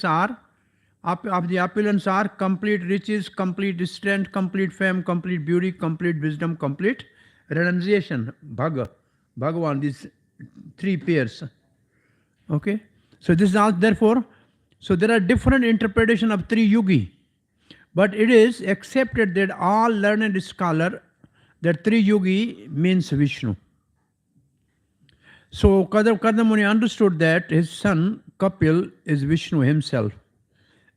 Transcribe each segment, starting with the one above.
are of the opulence are complete riches, complete strength, complete fame, complete beauty, complete wisdom, complete renunciation. Bhagavan, these three pairs. Okay. So this is all therefore. So there are different interpretation of three yugi, but it is accepted that all learned scholar that three yugi means Vishnu. So Kardamuni understood that his son Kapil is Vishnu himself,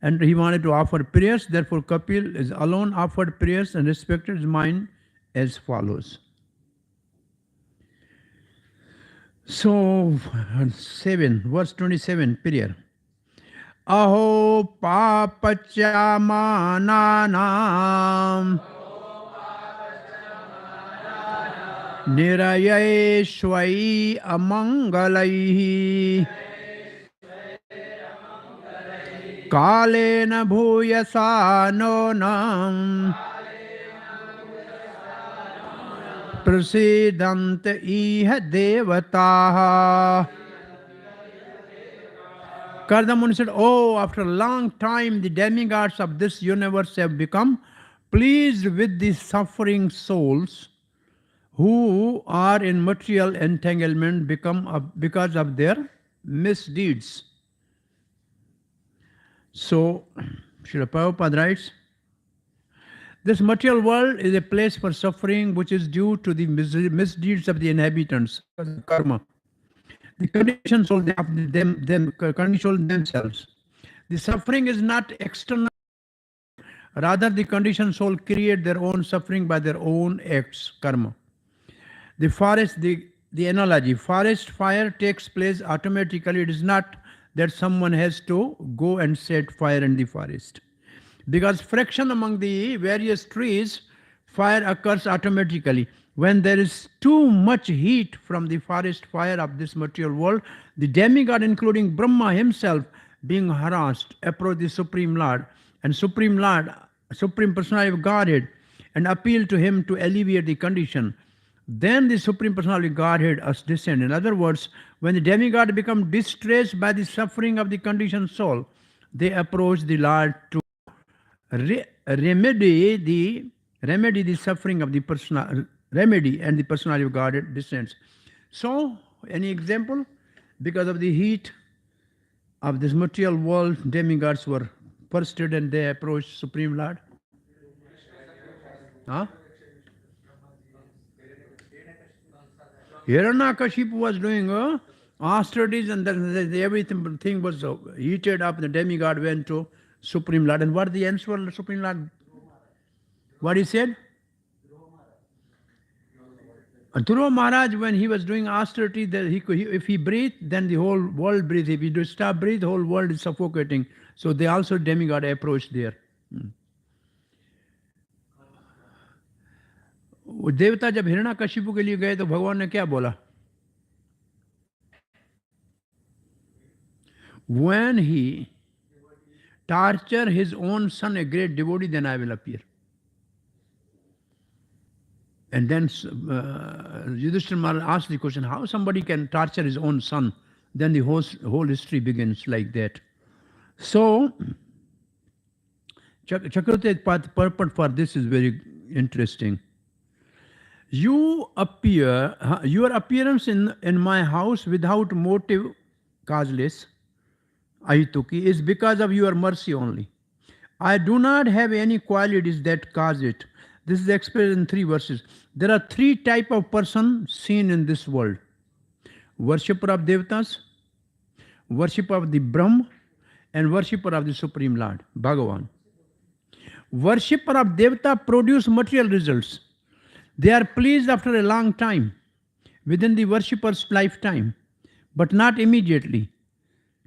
and he wanted to offer prayers. Therefore, Kapil is alone offered prayers and respected his mind as follows. So 7 verse 27 prayer. Aho papachamananam nirayeshwai amangalaihi kalena bhuyasa nonam prasidant iha devataha. Kardamuni said, oh, after a long time, the demigods of this universe have become pleased with the suffering souls who are in material entanglement because of their misdeeds. So, Srila Prabhupada writes, this material world is a place for suffering which is due to the misdeeds of the inhabitants, karma. The conditioned soul, they have conditioned themselves. The suffering is not external. Rather, the conditioned soul create their own suffering by their own acts, karma. The forest, the analogy, forest fire takes place automatically. It is not that someone has to go and set fire in the forest. Because friction among the various trees, fire occurs automatically. When there is too much heat from the forest fire of this material world, the demigod, including Brahma himself, being harassed, approach the Supreme Lord, and Supreme Lord, Supreme Personality of Godhead, and appeal to him to alleviate the condition. Then the Supreme Personality of Godhead descend. In other words, when the demigod become distressed by the suffering of the conditioned soul, they approach the Lord to remedy the suffering of the remedy, and the personality of God descends. So, any example? Because of the heat of this material world, demigods were bursted and they approached Supreme Lord. Huh? Hiranyakashipu was doing austerities, and then everything was heated up. The demigod went to Supreme Lord. And what the answer of the Supreme Lord? What he said? Dhruva Maharaj, when he was doing austerity, if he breathed, then the whole world breathes. If he stop breathe, the whole world is suffocating. So they also demigod approached there. देवता जब हिरण्यकशिपु के लिए गए तो भगवान ने क्या बोला? When he torture his own son, a great devotee, then I will appear. And then Yudhishthira Maharaj asked the question, how somebody can torture his own son? Then the whole history begins like that. So, Chakravarti's purport for this is very interesting. Your appearance in my house without motive, causeless, Ahituki, is because of your mercy only. I do not have any qualities that cause it. This is expressed in 3 verses. There are 3 types of person seen in this world. Worshipper of Devatas, worshipper of the Brahma, and worshipper of the Supreme Lord, Bhagavan. Worshipper of Devata produce material results. They are pleased after a long time, within the worshipper's lifetime, but not immediately.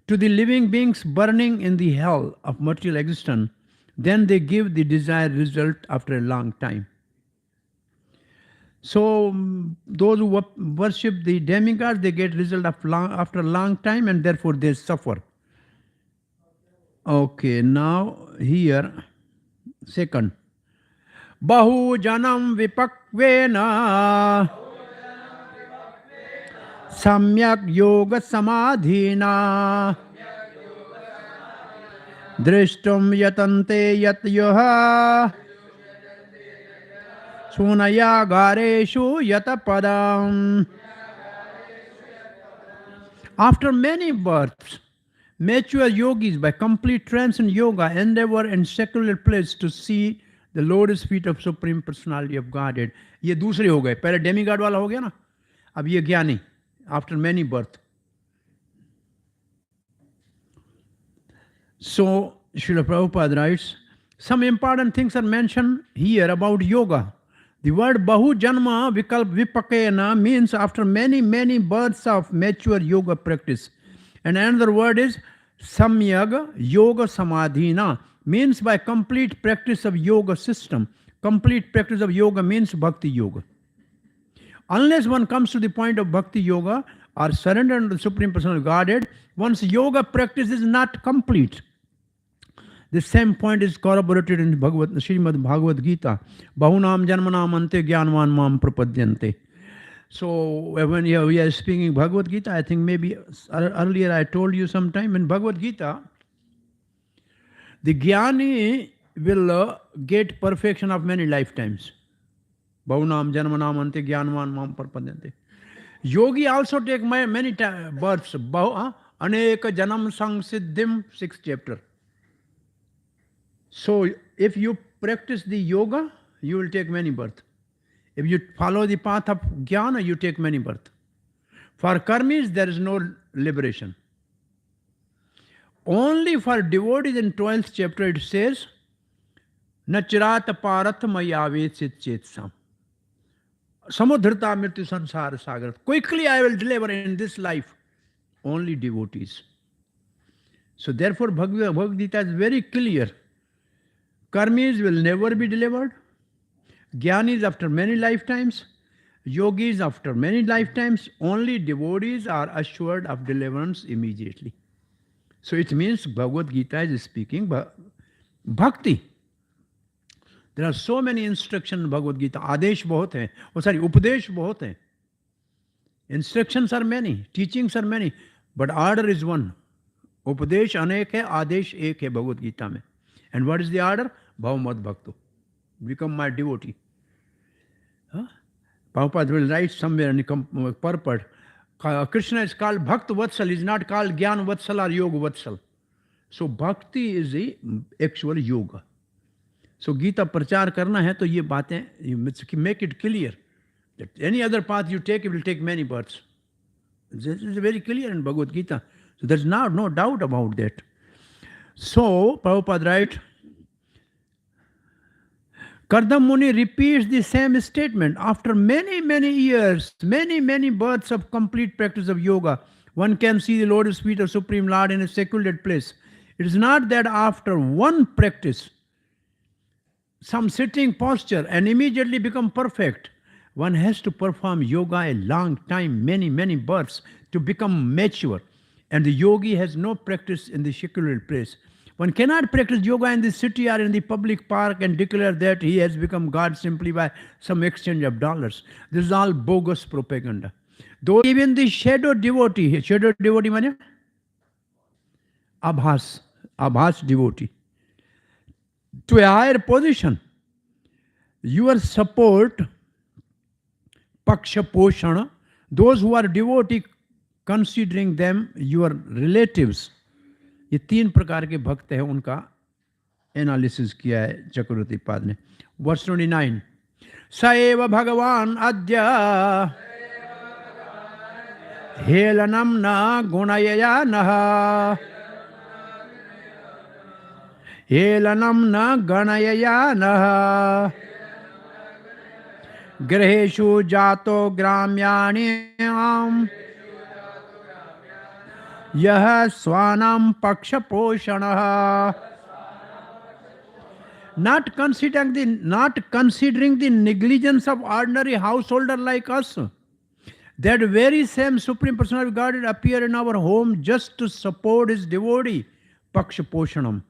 To the living beings burning in the hell of material existence, then they give the desired result after a long time. So those who worship the demigods, they get result after a long time, and therefore they suffer. Okay, now here, second. Bahu janam vipakvena samyak yoga samadhina Drishtum yatante yat yoha sunaya gareshu yatapadam. After many births, mature yogis by complete trance in yoga endeavor in secular place to see the lotus feet of Supreme Personality of Godhead. ये दूसरे हो गए, पहले demigod वाला हो गया ना, अब ये ज्ञानी after many birth. So Srila Prabhupada writes, some important things are mentioned here about yoga. The word Bahu Janma Vikalp Vipakena means after many births of mature yoga practice. And another word is Samyag Yoga Samadhina, means by complete practice of yoga system. Complete practice of yoga means Bhakti Yoga. Unless one comes to the point of Bhakti Yoga or surrender to the Supreme Personal Godhead, one's yoga practice is not complete. The same point is corroborated in Srimad Bhagavad Gita. Bahunam janmanam ante jnanvan mam prapadyante. So when we are speaking Bhagavad Gita, I think maybe earlier I told you sometime in Bhagavad Gita, the jnani will get perfection of many lifetimes. Bahunam janmanam ante jnanvan mam prapadyante. Yogi also take many births. Aneka janam samsiddhim, 6th chapter. So if you practice the yoga, you will take many births. If you follow the path of jnana, you take many births. For karmis, there is no liberation. Only for devotees in 12th chapter it says, Nachirat parat mayavet sit chetsam. Samudhrita mrityu sansara sagar. Quickly I will deliver in this life. Only devotees. So therefore Bhagavad Gita is very clear. Karmis will never be delivered. Jnanis after many lifetimes. Yogis after many lifetimes. Only devotees are assured of deliverance immediately. So it means Bhagavad Gita is speaking bhakti. There are so many instructions in Bhagavad Gita. Adesh bahut hai. Upadesh bahut hai. Instructions are many. Teachings are many. But order is one. Upadesh anek hai. Adesh ek hai Bhagavad Gita mein. And what is the order? Bhavamad Bhakto. Become my devotee. Prabhupada will write somewhere in the purport, Krishna is called Bhakt Vatsal, is not called Gyan Vatsal or Yoga Vatsal. So Bhakti is the actual yoga. So Gita prachar karna hai to ye baatein, you make it clear that any other path you take, it will take many births. This is very clear in Bhagavad Gita. So there's no doubt about that. So Prabhupada writes, Kardam Muni repeats the same statement. After many years, many births of complete practice of yoga, one can see the lotus feet of Supreme Lord in a secluded place. It is not that after one practice, some sitting posture and immediately become perfect. One has to perform yoga a long time, many births to become mature. And the yogi has no practice in the secular place. One cannot practice yoga in the city or in the public park and declare that he has become God simply by some exchange of dollars. This is all bogus propaganda. Though even the shadow devotee means abhas devotee, to a higher position, your support, paksha poshana, those who are devotee, considering them your relatives. ये 3 प्रकार के भक्त हैं, उनका analysis किया है चक्रवर्ती पाद ने. वर्स 29, स एव भगवान अद्य हेलनम न गुणयया नः हेलनम न गणयया नः गृहेषु जातो ग्राम्याणाम् यह स्वानाम पक्ष पोषणः. Not considering the negligence of ordinary householder like us. That very same Supreme Personality of Godhead appear in our home just to support his devotee, paksha poshanam.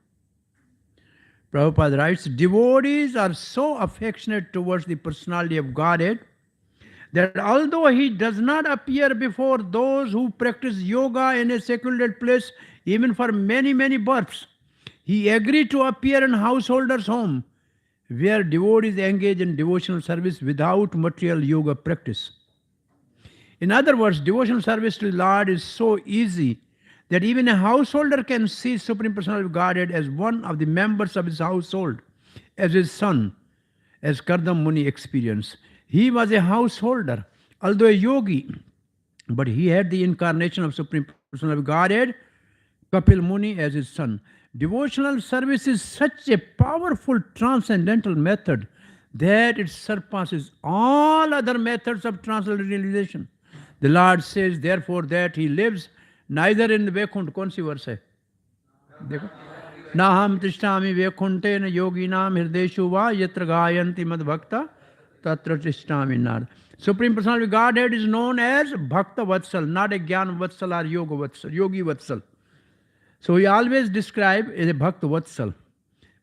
Prabhupada writes, devotees are so affectionate towards the Personality of Godhead that although he does not appear before those who practice yoga in a secluded place, even for many births, He agreed to appear in householders' home where devotees engage in devotional service without material yoga practice. In other words, devotional service to the Lord is so easy that even a householder can see Supreme Personality of Godhead as one of the members of his household, as his son, as Kardam Muni experienced. He was a householder, although a yogi, but he had the incarnation of Supreme Personality of Godhead, Kapil Muni, as his son. Devotional service is such a powerful transcendental method that it surpasses all other methods of transcendental realization. The Lord says, therefore, that he lives neither in the Vaikuntha. कौन सी वर्ष है देखो ना हम तिष्ठामि वैकुंठे न योगिनाम हृदयेषु वा यत्र गायन्ति मद भक्ता तत्र तिष्ठामि Narad. Supreme Personality of Godhead is known as Bhakta Vatsal, not a Gyan Vatsal or Yoga Vatsal, Yogi Vatsal. So he always described as a Bhakta Vatsal,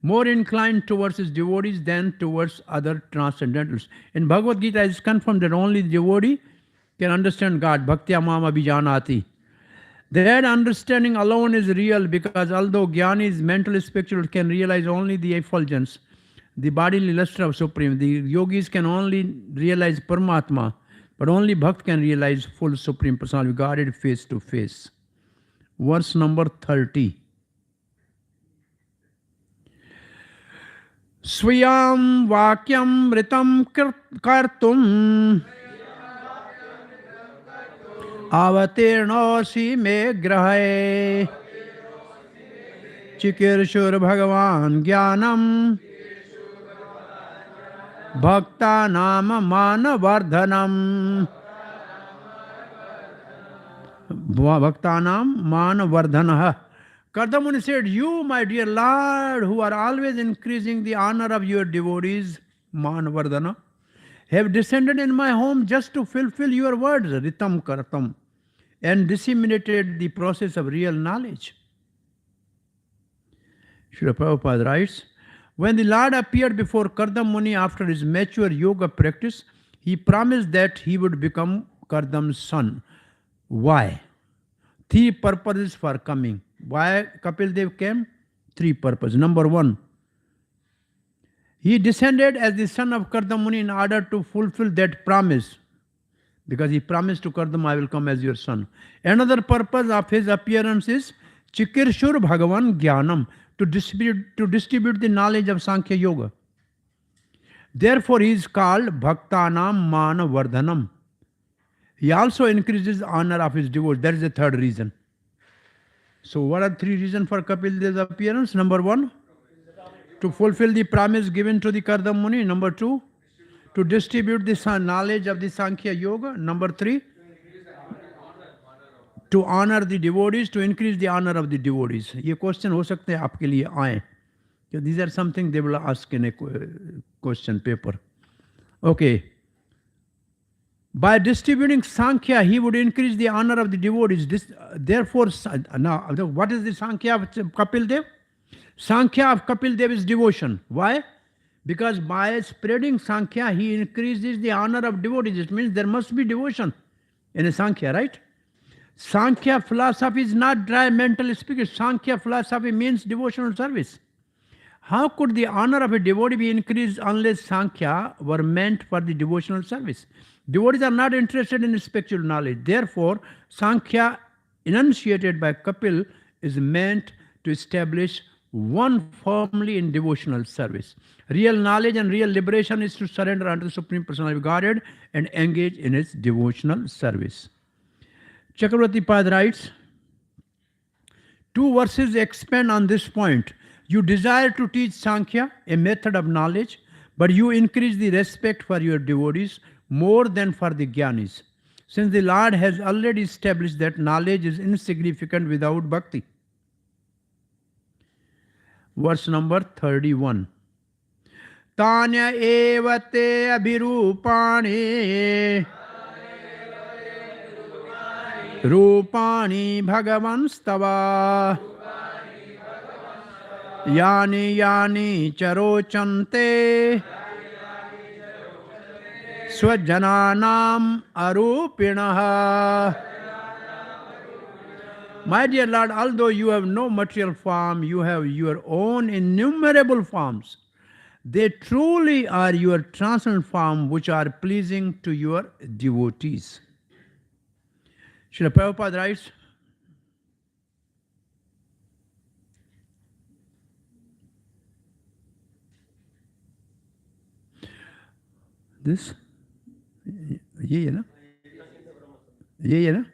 more inclined towards his devotees than towards other transcendentals. In Bhagavad Gita, it is confirmed that only the devotee can understand God. Bhaktya mam abhijanati. That understanding alone is real, because although Jnani is mental spiritual, can realize only the effulgence, the bodily luster of Supreme. The yogis can only realize Paramatma, but only Bhakt can realize full Supreme Personality of Godhead face to face. Verse number 30. Swayam vakyam ritam kartum avatirnosi me grahe chikirshur bhagavan jnanam bhakta nama manavardhanam. Bhaktanam manavardhanah. Kardam Muni said, you, my dear Lord, who are always increasing the honor of your devotees, manavardhana, have descended in my home just to fulfill your words, ritam kartam, and disseminated the process of real knowledge. Srila Prabhupada writes, when the Lord appeared before Kardam Muni after his mature yoga practice, he promised that he would become Kardam's son. Why? 3 purposes for coming. Why Kapil Dev came? 3 purposes. Number 1, he descended as the son of Kardam Muni in order to fulfill that promise, because he promised to Kardam, I will come as your son. Another purpose of his appearance is Chikirshur Bhagavan Jnanam, to distribute the knowledge of Sankhya Yoga. Therefore, he is called Bhaktanam Manavardhanam. He also increases honor of his devotees. That is the 3rd reason. So what are 3 reasons for Kapil Dev's appearance? Number 1, to fulfill the promise given to the Kardam Muni. Number 2, to distribute the knowledge of the Sankhya Yoga. Number 3, to honor the devotees, to increase the honor of the devotees. ये question हो सकते हैं आपके लिए आए. These are something they will ask in a question paper. Okay. By distributing Sankhya, he would increase the honor of the devotees. Therefore, now, what is the Sankhya of Kapil Dev? Sankhya of Kapil Dev is devotion. Why? Because by spreading Sankhya, he increases the honor of devotees. It means there must be devotion in a Sankhya, right? Sankhya philosophy is not dry mental speaking. Sankhya philosophy means devotional service. How could the honor of a devotee be increased unless Sankhya were meant for the devotional service? Devotees are not interested in spiritual knowledge. Therefore, Sankhya enunciated by Kapil is meant to establish one firmly in devotional service. Real knowledge and real liberation is to surrender unto the Supreme Personality of Godhead and engage in its devotional service. Chakravarti Pad writes, 2 verses expand on this point. You desire to teach Sankhya, a method of knowledge, but you increase the respect for your devotees more than for the Jnanis, since the Lord has already established that knowledge is insignificant without bhakti. Verse number 31. Tanya evate abhirupani Rupani Bhagavan Stava Yani Yani Charochante Swajananam Arupinaha My dear Lord, although you have no material form, you have your own innumerable forms. They truly are your transcendental form, which are pleasing to your devotees. Srila Prabhupada writes, this, ये है ना? ये है ना?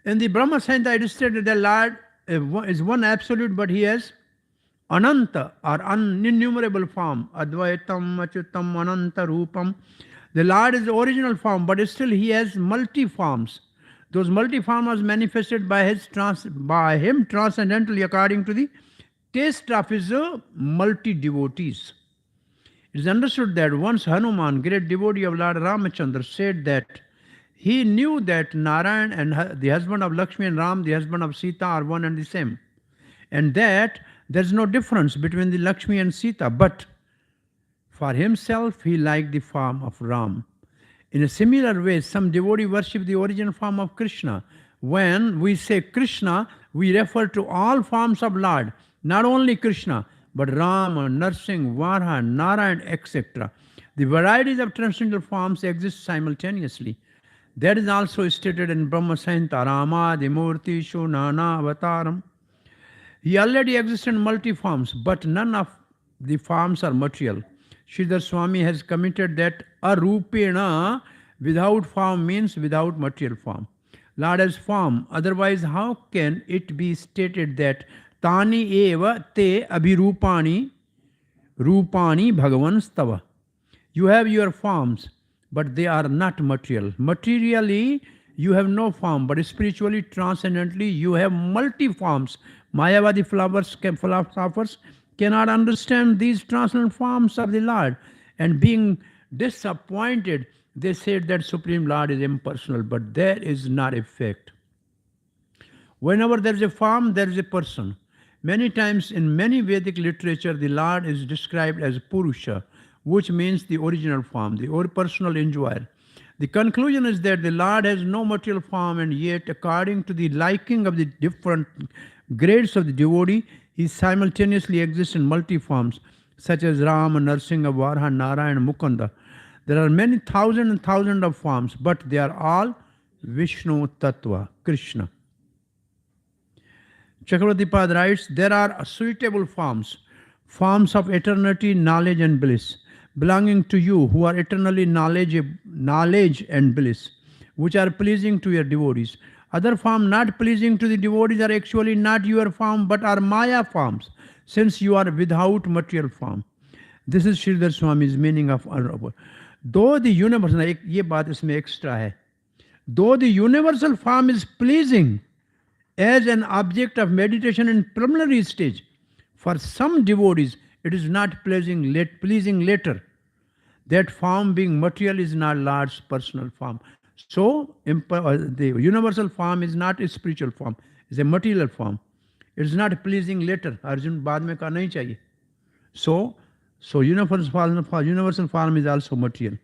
In the Brahma Samhita, it is stated that Lord is one absolute, but he has Ananta or innumerable form. Advaitam, Achyutam, Ananta Rupam. The Lord is the original form, but still he has multi forms. Those multi forms are manifested by him transcendentally according to the taste of his multi devotees. It is understood that once Hanuman, great devotee of Lord Ramachandra, said that he knew that Narayan and the husband of Lakshmi and Ram, the husband of Sita, are one and the same, and that there is no difference between the Lakshmi and Sita, but for himself he liked the form of Ram. In a similar way, some devotee worship the original form of Krishna. When we say Krishna, we refer to all forms of Lord, not only Krishna, but Rama, Narsingh, Varaha, Narayan, etc. The varieties of transcendental forms exist simultaneously. That is also stated in Brahma Samhita, Rama, the Murti, Nana, Avataram. He already exists in multi-forms, but none of the forms are material. Sridhar Swami has commented that arupena, without form, means without material form. Lord has form, otherwise how can it be stated that Tani eva te abhirupani rupani bhagavan stava? You have your forms, but they are not material. Materially, you have no form, but spiritually, transcendently, you have multi forms. Mayavadi philosophers cannot understand these transcendental forms of the Lord, and being disappointed, they said that Supreme Lord is impersonal, but there is not a fact. Whenever there is a form, there is a person. Many times in many Vedic literature, the Lord is described as Purusha, which means the original form, the personal enjoyer. The conclusion is that the Lord has no material form, and yet, according to the liking of the different grades of the devotee, he simultaneously exists in multi forms, such as Rama, Narsingha, Varaha, Narayan, Mukunda. There are many thousand and thousands of forms, but they are all Vishnu Tattva, Krishna. Chakravarti Pad writes, there are suitable forms, forms of eternity, knowledge and bliss, belonging to you who are eternally knowledge and bliss, which are pleasing to your devotees. Other forms not pleasing to the devotees are actually not your form, but are Maya forms, since you are without material form. This is Sridhar Swami's meaning of though the universal, ये बात इसमें extra है. Though the universal form is pleasing as an object of meditation in preliminary stage, for some devotees it is not pleasing later. That form being material is not Lord's personal form. So the universal form is not a spiritual form, it's a material form. It is not pleasing later. Arjun बाद में कहा नहीं चाहिए. So universal form is also material.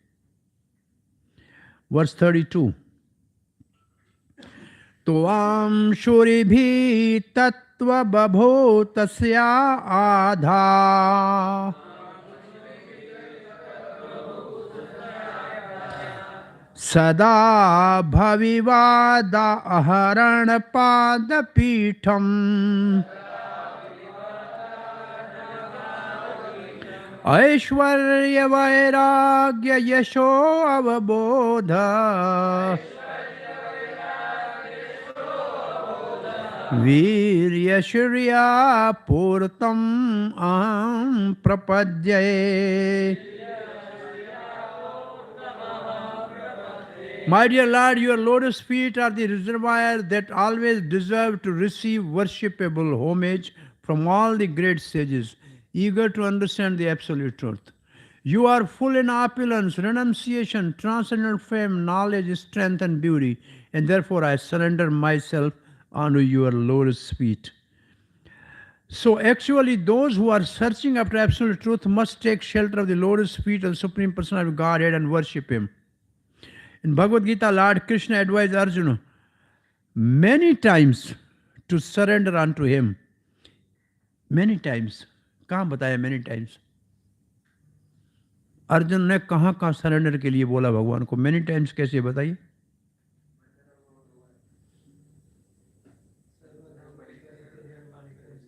Verse 32. Tuam shuribhi tattva babho tasya adha sada bhavivada aharan pada pitham aishwarya vairagya yasho avabodha वीर्य श्रिया पूर्तम अहं प्रपद्ये. My dear Lord, your lotus feet are the reservoir that always deserve to receive worshipable homage from all the great sages, eager to understand the absolute truth. You are full in opulence, renunciation, transcendental fame, knowledge, strength, and beauty, and therefore I surrender myself onto your lotus feet. So actually those who are searching after absolute truth must take shelter of the lotus feet of the Supreme Personality of Godhead and worship him. In Bhagavad Gita, Lord Krishna advised Arjuna many times to surrender unto him. Many times. कहाँ बताया many times? Arjun ने कहाँ कहाँ surrender के लिए बोला भगवान को? many times कैसे बताइए?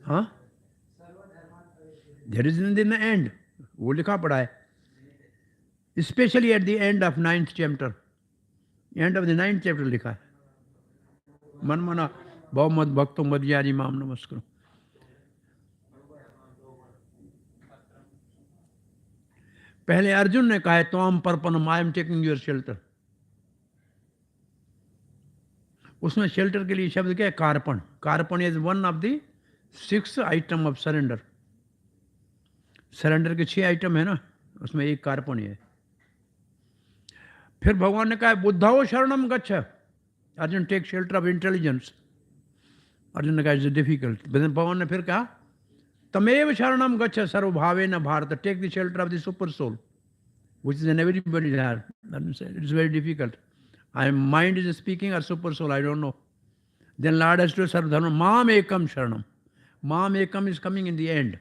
हाँ, there is in the end. वो लिखा पड़ा है. Especially at the end of 9th chapter. End of the 9th chapter लिखा है. मन मना बहु मत भक्तों मध्यारी माम नमस्कार. पहले अर्जुन ने कहा है त्वाम पर्पणम, I am taking your shelter. उसमें शेल्टर के लिए शब्द क्या है? कार्पण. कार्पण is one of the 6 item of surrender. Surrender के 6 आइटम है ना, उसमें एक कार्पण है. फिर भगवान ने कहा बुद्धो शरणम गच्छ. Arjun take shelter of intelligence. Arjun ने कहा इट्स डिफिकल्ट. भगवान ने फिर कहा तमेव शरणम गच्छ सर्वभावेन Bharata. Take the shelter of the super soul which is in everybody's heart. It's very difficult. Mind is speaking or super soul, I don't know. Then Lord has to serve dharma. Mam ekam sharanam. Mam ekam is coming in the end.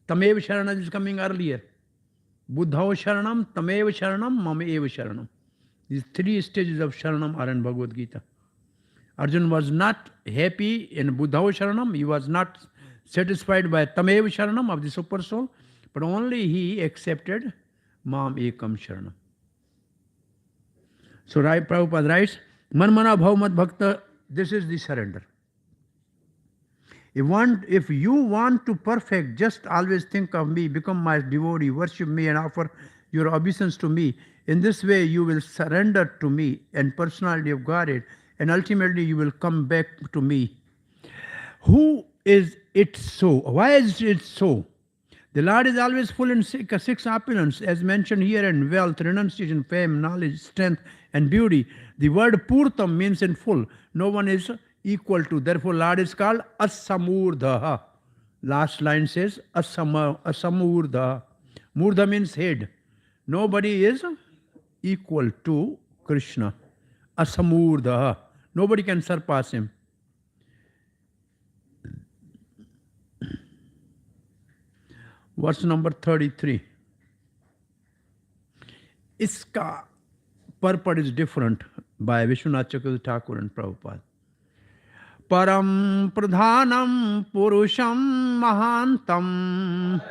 Tamev sharanam is coming earlier. Buddhao sharanam, tamev sharanam, mam eva sharanam. These 3 stages of sharanam are in Bhagavad Gita. Arjun was not happy in Buddhao sharanam. He was not satisfied by tamev sharanam of the super soul, but only he accepted Mam Ekam Sharanam. So Prabhupada writes, Manmana Bhavamat Bhakta, this is the surrender. If you want to perfect, just always think of me, become my devotee, worship me and offer your obeisance to me. In this way you will surrender to me and personality of Godhead, and ultimately you will come back to me. Who is it so? Why is it so? The Lord is always full in 6 opulence, as mentioned here, in wealth, renunciation, fame, knowledge, strength, and beauty. The word purtam means in full. No one is equal to. Therefore, Lord is called Asamurdha. Last line says Asamurdha. Murdha means head. Nobody is equal to Krishna. Asamurdha. Nobody can surpass him. Verse number 33. Iska purport is different by Vishwanath Chakravarti Thakur and Prabhupada. Param pradhanam purusham mahantam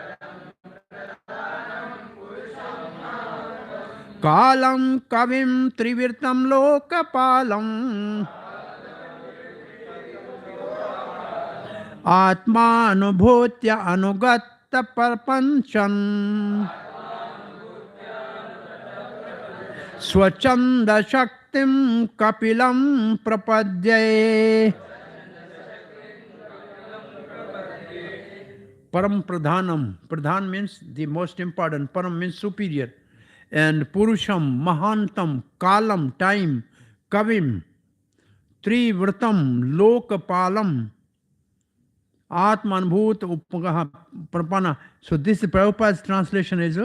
kalam kavim trivirtam lokapalam atmanubhutya anugat Parpanchan Swachanda Shaktim Kapilam Prapadyaye. Param Pradhanam. Pradhan means the most important. Param means superior. And Purusham, Mahantam, Kalam, time, Kavim, Trivrtam, Lokapalam, Atmanbhut Upagaha Prapana. So this Prabhupada's translation is,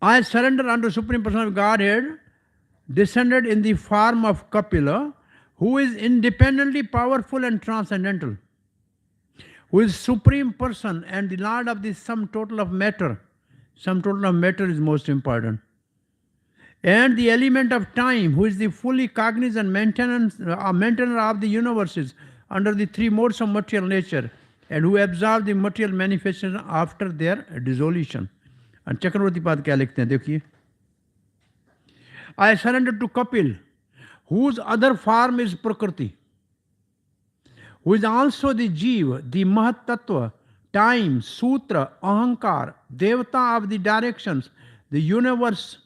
I surrender unto Supreme Person of Godhead, descended in the form of Kapila, who is independently powerful and transcendental, who is Supreme Person and the Lord of the sum total of matter. Sum total of matter is most important. And the element of time, who is the fully cognizant maintainer of the universes, under the 3 modes of material nature, and who absorb the material manifestation after their dissolution. And Chakravarti Pad kya likhte hain, dekhiye. I surrender to Kapil, whose other form is Prakriti, who is also the Jeev, the Mahat Tattva, time, Sutra, Ahankar, Devata of the directions, the universe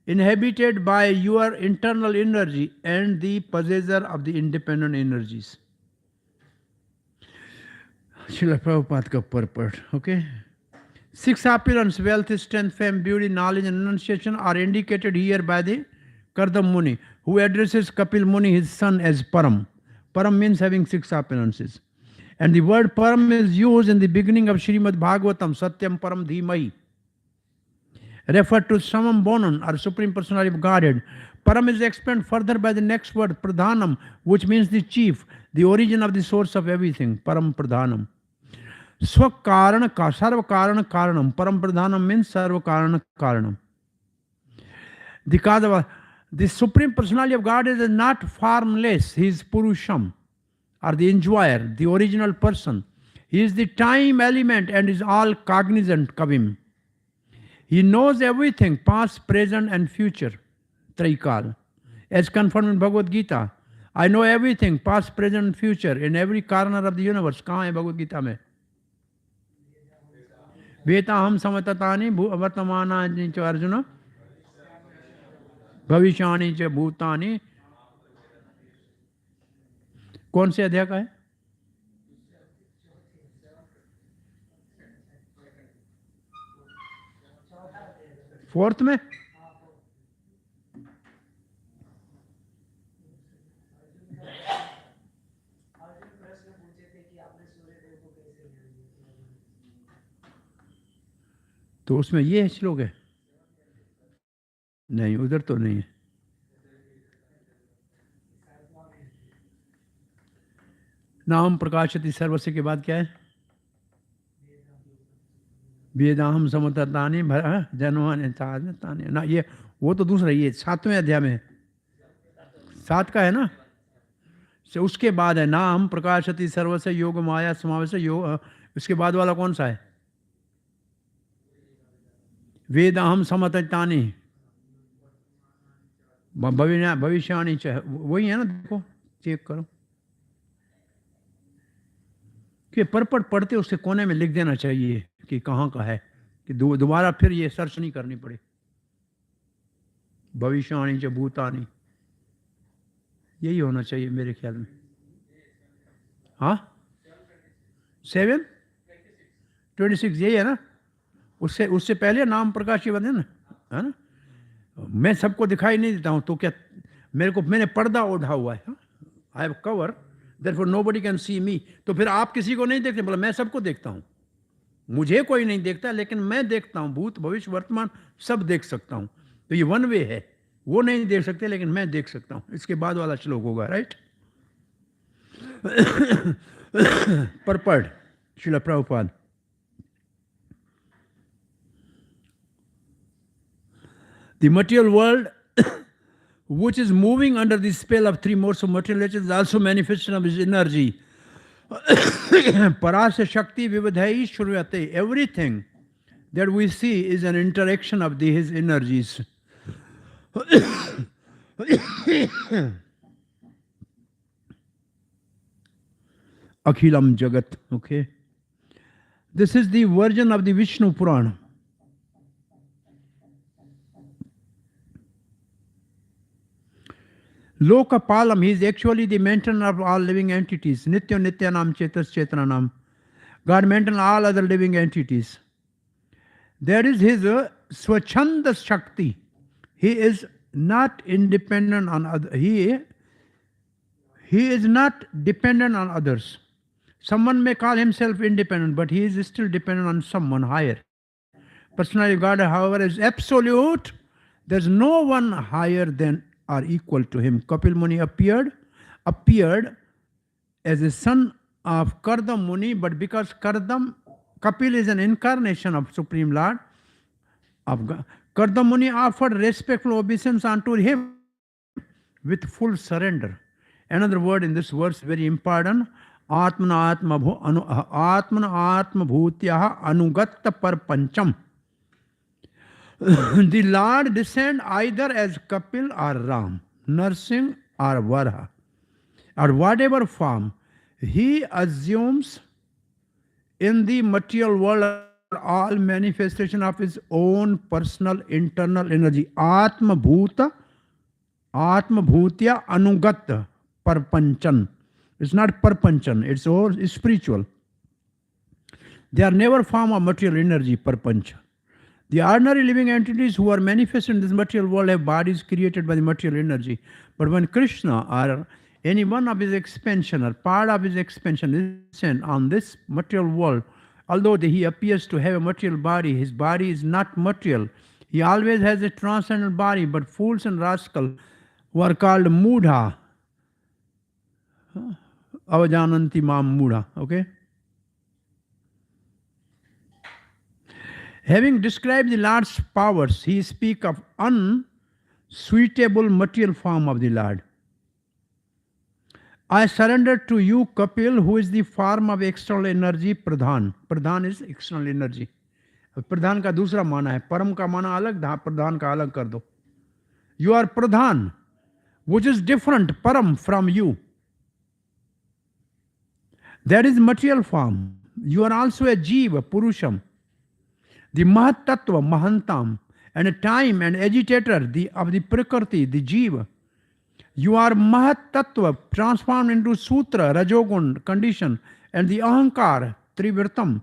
inhabited by your internal energy, and the possessor of the independent energies. Srila Prabhupada ka purport, okay? 6 opulence, wealth, strength, fame, beauty, knowledge, and renunciation are indicated here by the Kardam Muni, who addresses Kapil Muni, his son, as Param. Param means having 6 opulences. And the word Param is used in the beginning of Srimad Bhagavatam, Satyam Param Dhimahi, referred to Samam Bonan, or Supreme Personality of Godhead. Param is explained further by the next word, Pradhanam, which means the chief, the origin of the source of everything, Param Pradhanam. Swakaran ka, Sarva Karana Karanam. Param Pradhanam means Sarva Karana Karanam. The Kadava, the Supreme Personality of God is not formless. He is Purusham, or the enjoyer, the original person. He is the time element and is all cognizant, Kavim. He knows everything, past, present and future. Traikal. As confirmed in Bhagavad Gita. I know everything, past, present and future, in every corner of the universe. कहाँ है भगवद गीता में? वेता हम समततानि वर्तमानानि च अर्जुन भविष्यानि च भूतानि. कौन से अध्याय का है? फोर्थ में. तो उसमें ये श्लोक है? नहीं, उधर तो नहीं है. नाम प्रकाशति सर्वस्य के बाद क्या है? वेदाहम समततानि जन्मानि तानि. ना, ये वो तो दूसरा, ये 7वें अध्याय में है. 7 का है ना. से उसके बाद है नाम प्रकाशति सर्वस्य योग माया समावेश योग. उसके बाद वाला कौन सा है? वेदाहम समततानि भविष्यानि च. वही है ना. देखो, चेक करो कि परपट पढ़ते उसके कोने में लिख देना चाहिए कि कहाँ का है, कि दोबारा फिर ये सर्च नहीं करनी पड़े. भविष्यानि च भूतानि, यही होना चाहिए मेरे ख्याल में. हाँ, 7:26 यही है ना. उससे पहले नाम प्रकाश के बाद है ना, है ना. मैं सबको दिखाई नहीं देता हूँ, तो क्या मैंने पर्दा ओढ़ा हुआ है. I have cover, therefore nobody can see me. तो फिर आप किसी को नहीं देखते. बोला मैं सबको देखता हूँ. मुझे कोई नहीं देखता, लेकिन मैं देखता हूँ. भूत भविष्य वर्तमान सब देख सकता हूँ. तो ये वन वे है. वो नहीं देख सकते, लेकिन मैं देख सकता हूँ. इसके बाद वाला श्लोक होगा, right. Purport Srila Prabhupada. The material world, which is moving under the spell of three modes of material nature, is also manifestation of his energy. Parasya Shakti Vivadhai Shruvyate. Everything that we see is an interaction of his energies. Akhilam Jagat. Okay. This is the version of the Vishnu Purana. Lokapalam, he is actually the maintainer of all living entities. Nitya Nityanam Chetas Chetananam. God maintains all other living entities. That is his Swachanda Shakti. He is not independent on others. He is not dependent on others. Someone may call himself independent, but he is still dependent on someone higher. Personality of God, however, is absolute. There is no one higher than or equal to him. Kapil Muni appeared as a son of Kardam Muni, but because Kapil is an incarnation of Supreme Lord of God, Kardam Muni offered respectful obeisance unto him with full surrender. Another word in this verse, very important, Atmana Atma Bhutyaha Anugatta Parpancham. The Lord descend either as Kapil or Ram, Narsingh or Varaha, or whatever form he assumes in the material world, all manifestation of his own personal internal energy. Atma Bhutya Anugatta Parpanchan. It's not Parpanchan, it's all spiritual. They are never form of material energy, Parpancha. The ordinary living entities who are manifested in this material world have bodies created by the material energy. But when Krishna or any one of his expansion or part of his expansion is sent on this material world, although he appears to have a material body, his body is not material. He always has a transcendental body, but fools and rascals who are called Mudha. Avajananti Mam Mudha. Okay? Having described the Lord's powers, he speaks of unsuitable material form of the Lord. I surrender to you, Kapil, who is the form of external energy, Pradhan. Pradhan is external energy. प्रधान का दूसरा माना है, परम का माना अलग, प्रधान का अलग कर दो. You are Pradhan, which is different, param, from you. That is material form. You are also a Jiva, Purusham, the Mahat Tattva, Mahantam, and a time and agitator of the Prakriti, the Jiva. You are Mahat Tattva, transformed into Sutra, Rajogun, condition, and the Ahankar, Trivirtam.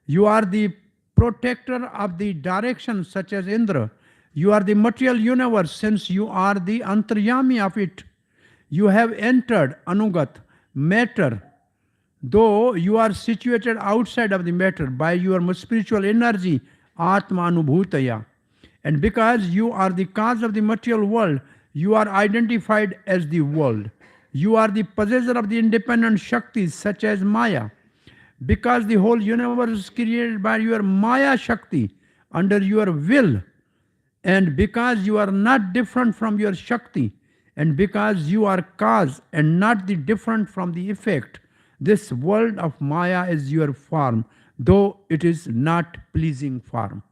You are the protector of the direction, such as Indra. You are the material universe, since you are the Antaryami of it. You have entered Anugat, matter, though you are situated outside of the matter by your spiritual energy, Atma Anubhutaya. And because you are the cause of the material world, you are identified as the world. You are the possessor of the independent Shaktis, such as Maya. Because the whole universe is created by your Maya Shakti, under your will, and because you are not different from your Shakti, and because you are cause and not the different from the effect, this world of Maya is your form, though it is not pleasing form.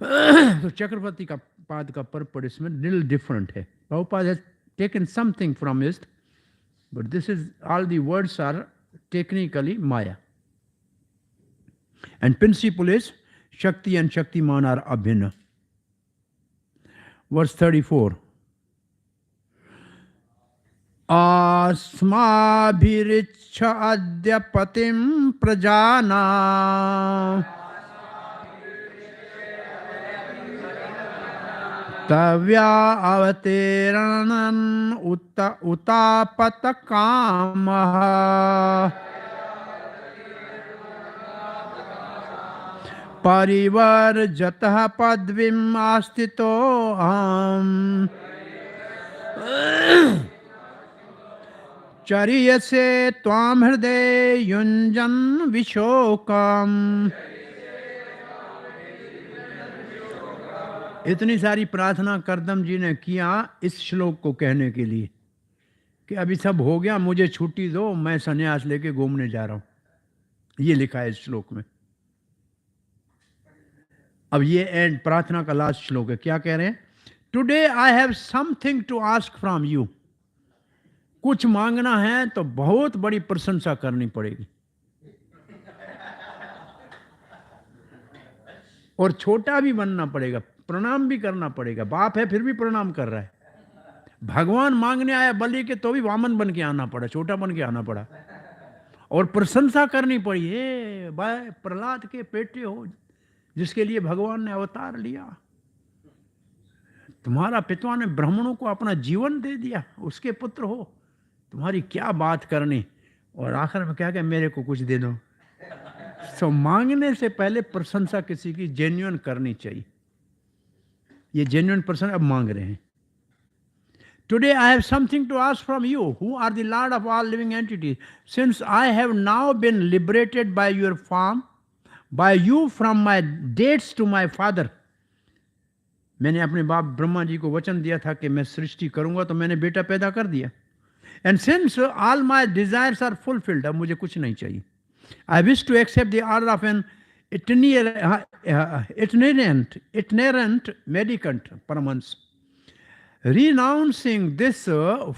So Chakravarti ka pad ka purport isme little different hai. Prabhupada has taken something from it, but this is, all the words are technically Maya. And principle is Shakti and Shaktiman are abhinna. Verse 34. Asmabhiricha adyapatim prajana tavya avateranan utapatakamaha Parivar jatah padvim astito aham chariyase tvam hriday yunjan vishokam. इतनी सारी प्रार्थना करदम जी ने किया इस श्लोक को कहने के लिए कि अभी सब हो गया, मुझे छुट्टी दो, मैं संन्यास लेके घूमने जा रहा हूं. ये लिखा है इस श्लोक में. अब ये एंड प्रार्थना का लास्ट श्लोक है. क्या कह रहे हैं? Today I have something to ask from you. कुछ मांगना है तो बहुत बड़ी प्रशंसा करनी पड़ेगी और छोटा भी बनना पड़ेगा, प्रणाम भी करना पड़ेगा. बाप है फिर भी प्रणाम कर रहा है. भगवान मांगने आया बलि के तो भी वामन बन के आना पड़ा, छोटा बन के आना पड़ा और प्रशंसा करनी पड़ी. हे भाई प्रहलाद के बेटे हो, जिसके लिए भगवान ने अवतार लिया. तुम्हारा पिता ने ब्राह्मणों को अपना जीवन दे दिया, उसके पुत्र हो, तुम्हारी क्या बात करनी. और आखिर में क्या कहा, मेरे को कुछ दे दो. सो मांगने से पहले प्रशंसा किसी की जेन्युइन करनी चाहिए. ये जेन्युइन पर्सन अब मांग रहे हैं. Today I have something to ask from you who are the lord of all living entities, since I have now been liberated by your form, by you from my dates to my father. मैंने अपने बाप ब्रह्मा जी को वचन दिया था कि मैं सृष्टि करूंगा, तो मैंने बेटा पैदा कर दिया. And since all my desires are fulfilled, अब मुझे कुछ नहीं चाहिए. I wish to accept the order of an itinerant mendicant, Paramhans. Renouncing this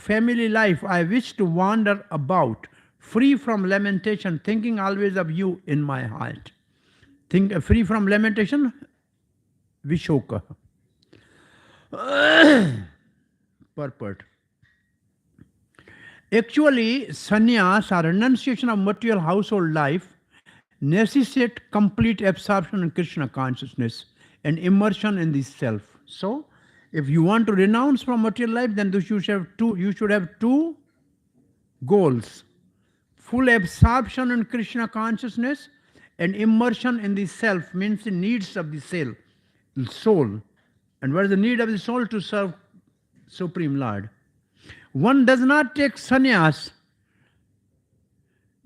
family life, I wish to wander about, free from lamentation, thinking always of you in my heart. Think free from lamentation, Vishoka. Purport. Actually, sannyas or renunciation of material household life necessitate complete absorption in Krishna consciousness and immersion in the self. So, if you want to renounce from material life, then you should have two goals: full absorption in Krishna consciousness and immersion in the self, means the needs of the soul. And what is the need of the soul? To serve Supreme Lord. One does not take sannyas,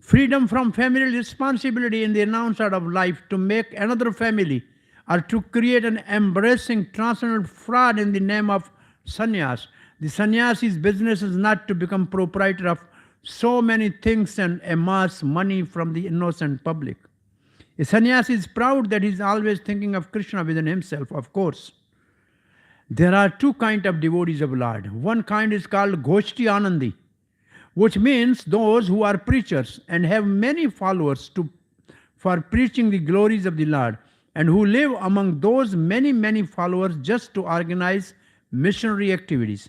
freedom from family responsibility in the announcement of life, to make another family or to create an embracing transcendental fraud in the name of sannyas. The sannyasi's business is not to become proprietor of so many things and amass money from the innocent public. A sannyasi is proud that he is always thinking of Krishna within himself, of course. There are two kinds of devotees of Lord. One kind is called Goshti Anandi, which means those who are preachers and have many followers for preaching the glories of the Lord, and who live among those many followers just to organize missionary activities.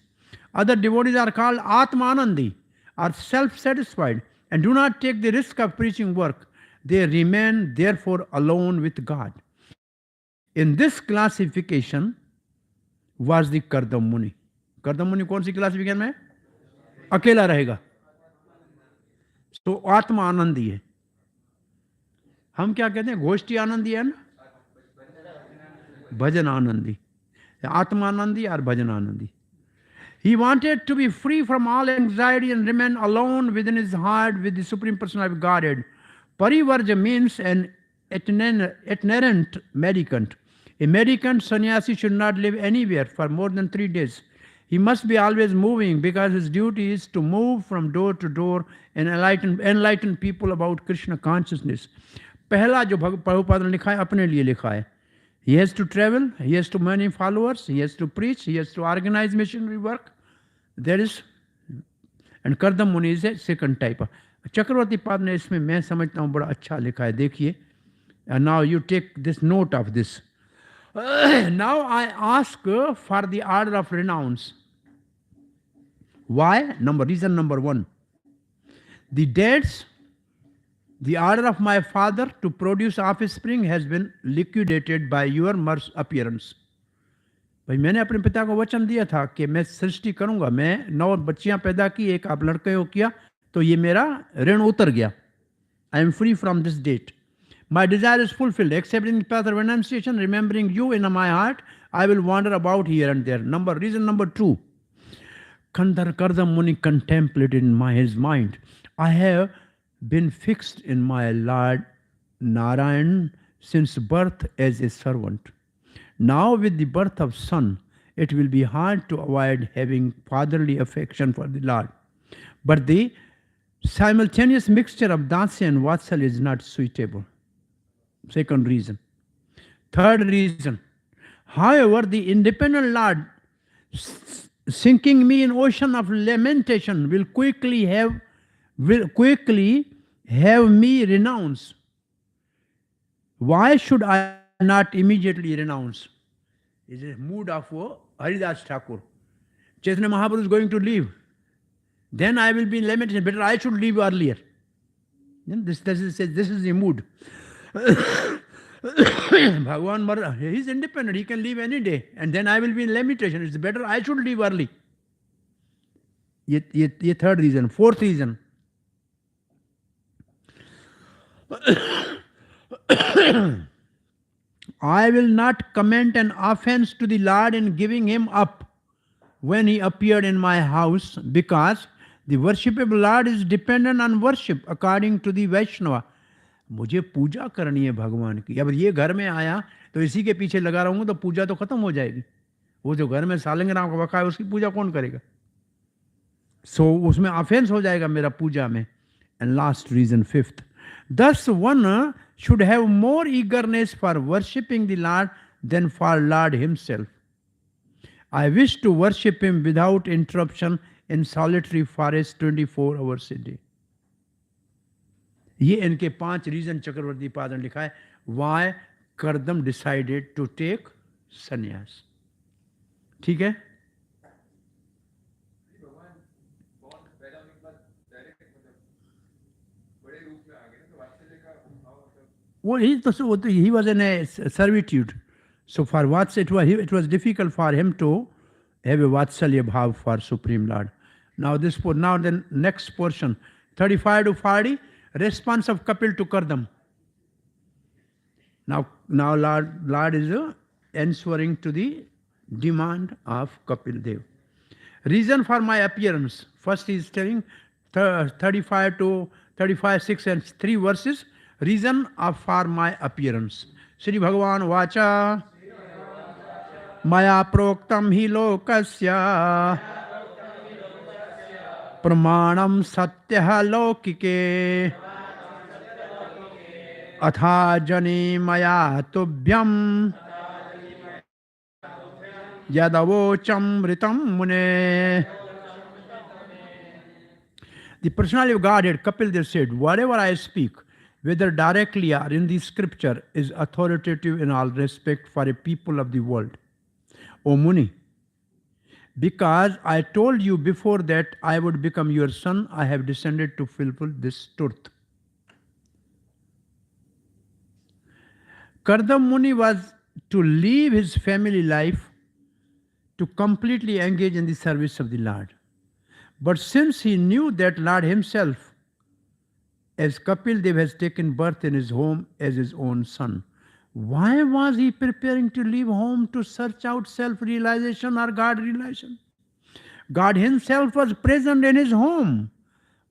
Other devotees are called Atmanandi, are self-satisfied and do not take the risk of preaching work. They remain therefore alone with God. In this classification was the Kardam Muni. Kardam Muni कौन सी classification में? अकेला रहेगा, तो आत्मा आनंदी है. हम क्या कहते हैं? गोष्ठी आनंदी है ना, भजन आनंदी. आत्मा आनंदी और भजन Anandi. He wanted to be free from all anxiety and remain alone within his heart with the Supreme Personality of Godhead. Parivarja means an itinerant mendicant. A mendicant sannyasi should not live anywhere for more than 3 days. He must be always moving because his duty is to move from door to door and enlighten people about Krishna consciousness. पहला जो प्रभुपाद ने लिखा है अपने लिए लिखा है. He has to travel, he has to many followers, he has to preach, he has to organize missionary work. There is, and Kardam Muni is a second type. चक्रवर्ती पाद ने इसमें मैं समझता हूँ बड़ा अच्छा लिखा है. देखिए, and now you take this note of this. Now I ask for the order of renounce. Why? Reason number 1. The dates, the order of my father to produce offspring has been liquidated by your appearance. भाई मैंने अपने पिता को वचन दिया था कि मैं सृष्टि करूंगा, मैं 9 बच्चियां पैदा की, एक आप लड़के को किया, तो ये मेरा ऋण उतर गया. I am free from this date. My desire is fulfilled. Accepting the path of renunciation, remembering you in my heart, I will wander about here and there. Reason number 2. Kardam Muni contemplated in his mind, I have been fixed in my Lord Narayan since birth as a servant. Now with the birth of son, it will be hard to avoid having fatherly affection for the Lord. But the simultaneous mixture of Dasya and Vatsal is not suitable. Second reason. Third reason. However, the independent Lord, sinking me in ocean of lamentation, will quickly have me renounce. Why should I not immediately renounce? It's a mood of Haridas Thakur. Chaitanya Mahaprabhu is going to leave. Then I will be in lamentation. Better I should leave earlier. This is the mood. Bhagavan, he is independent. He can leave any day. And then I will be in lamentation. It's better I should leave early. Ye third reason. Fourth reason. I will not comment an offense to the Lord in giving him up when he appeared in my house, because the worshipable Lord is dependent on worship according to the Vaishnava. मुझे पूजा करनी है भगवान की. अब ये घर में आया तो इसी के पीछे लगा रहूंगा तो पूजा तो खत्म हो जाएगी. वो जो घर में सालिंगराम का वक़ा है उसकी पूजा कौन करेगा? सो उसमें ऑफेंस हो जाएगा मेरा पूजा में. And last reason, fifth, thus one should have more eagerness for worshipping the Lord than for Lord himself. I wish to worship him without interruption in solitary forest 24 hours a day. ये इनके 5 reason चक्रवर्ती पाद ने लिखा है why Kardam decided to take sannyas. ठीक है? He was in a servitude. So for Vatsalya, it was difficult for him to have a Vatsalya bhav for Supreme Lord. Now the next portion, 35 to 40, response of Kapil to Kardam. Now Lord is answering to the demand of Kapil Dev. Reason for my appearance. First he is telling 35 to 35, 6 and 3 verses. Reason for my appearance. Shri Bhagavan Vacha Maya Proktam hi lokasya Pramanam Satyah Lokike Atha Jani Maya Tubhyam Yadavocham Ritam Mune. The personality of Godhead, Kapil Dev said, whatever I speak, whether directly or in the scripture, is authoritative in all respect for a people of the world. O Muni, because I told you before that I would become your son, I have descended to fulfill this truth. Kardam Muni was to leave his family life to completely engage in the service of the Lord. But since he knew that Lord himself, as Kapil Dev, has taken birth in his home as his own son, why was he preparing to leave home to search out self-realization or God realization? God himself was present in his home.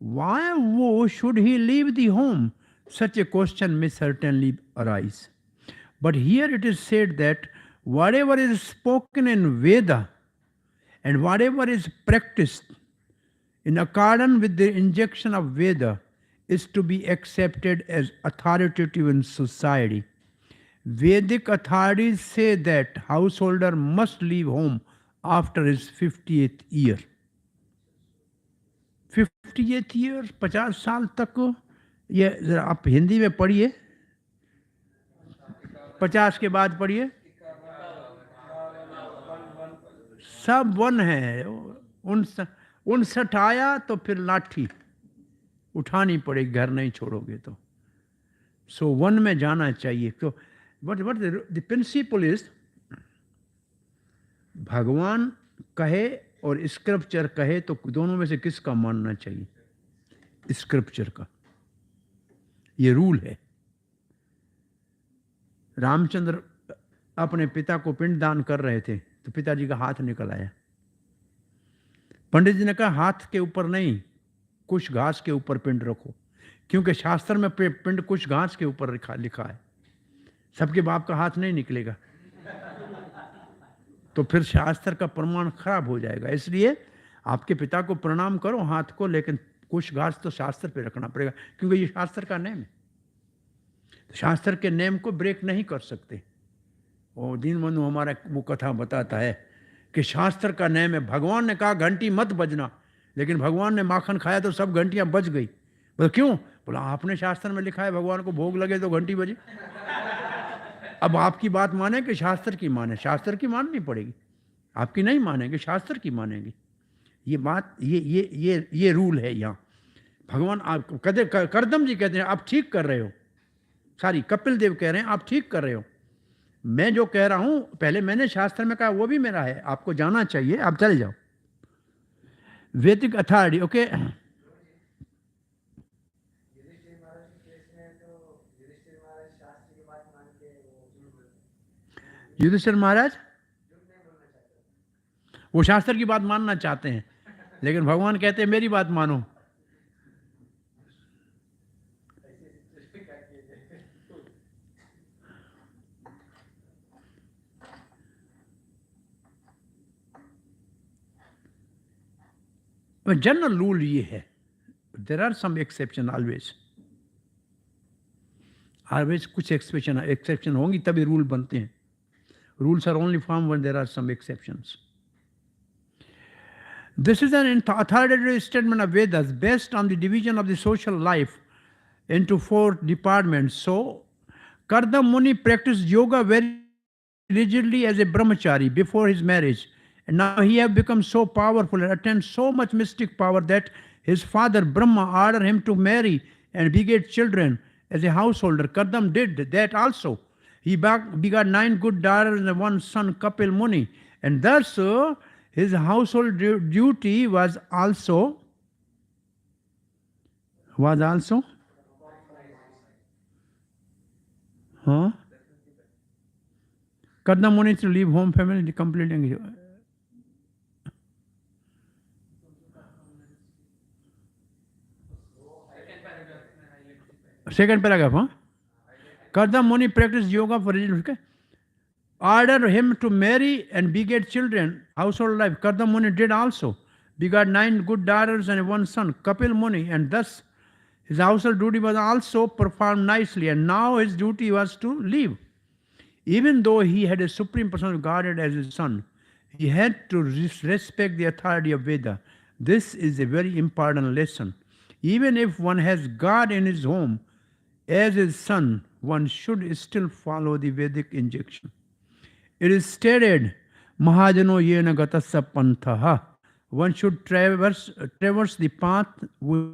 Why should he leave the home? Such a question may certainly arise. But here it is said that whatever is spoken in Veda and whatever is practiced in accordance with the injunction of Veda is to be accepted as authoritative in society. Vedic authorities say that householder must leave home after his 50th year. 50th year, 50 साल तक, ये जरा आप हिंदी में पढ़िए, 50 के बाद पढ़िए, सब वन है, 59 आया तो फिर लाठी उठानी पड़ेगी, घर नहीं छोड़ोगे तो. सो वन में जाना चाहिए. तो what the principle is, भगवान कहे और स्क्रिप्चर कहे तो दोनों में से किसका मानना चाहिए? स्क्रिप्चर का. ये रूल है. रामचंद्र अपने पिता को पिंड दान कर रहे थे तो पिताजी का हाथ निकल आया. पंडित जी ने कहा हाथ के ऊपर नहीं, कुछ घास के ऊपर पिंड रखो, क्योंकि शास्त्र में पिंड कुछ घास के ऊपर लिखा है. सबके बाप का हाथ नहीं निकलेगा तो फिर शास्त्र का प्रमाण खराब हो जाएगा. इसलिए आपके पिता को प्रणाम करो हाथ को, लेकिन कुछ घास तो शास्त्र पे रखना पड़ेगा, क्योंकि ये शास्त्र का नेम है. शास्त्र के नेम को ब्रेक नहीं कर सकते. और दीनबंधु हमारा वो कथा बताता है कि शास्त्र का नेम है. भगवान ने कहा घंटी मत बजना, लेकिन भगवान ने माखन खाया तो सब घंटियां बज गई. बोला क्यों? बोला आपने शास्त्र में लिखा है भगवान को भोग लगे तो घंटी बजे. अब आपकी बात माने कि शास्त्र की माने? शास्त्र की माननी पड़ेगी. आपकी नहीं मानेंगे, शास्त्र की मानेंगे. ये बात ये रूल है यहाँ. भगवान आप करदम जी कहते हैं आप ठीक कर रहे हो, सारी कपिल देव कह रहे हैं आप ठीक कर रहे हो. मैं जो कह रहा हूं पहले मैंने शास्त्र में कहा वो भी मेरा है, आपको जाना चाहिए, आप चले जाओ. वैदिक अथॉरिटी. ओके. युधिष्ठिर महाराज वो शास्त्र की बात मानना चाहते हैं, लेकिन भगवान कहते हैं मेरी बात मानो. जनरल रूल ये है. There are some exception always. कुछ एक्सेप्शन होंगी तभी रूल बनते हैं. Rules are only formed when there are some exceptions. This is an authoritative statement of Vedas based on the division of the social life into 4 departments. So, Kardam Muni practiced yoga very rigidly as a brahmachari before his marriage. And now he has become so powerful and attained so much mystic power that his father Brahma ordered him to marry and beget children as a householder. Kardam did that also. He begot 9 good daughters and 1 son, Kapil Muni. And thus his household duty was also Kardam Muni to leave home family completely. Second paragraph, huh? Karda Muni practiced yoga for religion. Okay? Order him to marry and beget children, household life. Karda Muni did also. Begot 9 good daughters and 1 son, Kapil Muni, and thus his household duty was also performed nicely, and now his duty was to live. Even though he had a supreme person regarded as his son, he had to respect the authority of Veda. This is a very important lesson. Even if one has God in his home as his son, one should still follow the Vedic injunction. It is stated, Mahajano yena gatasya panthaha. One should traverse the path which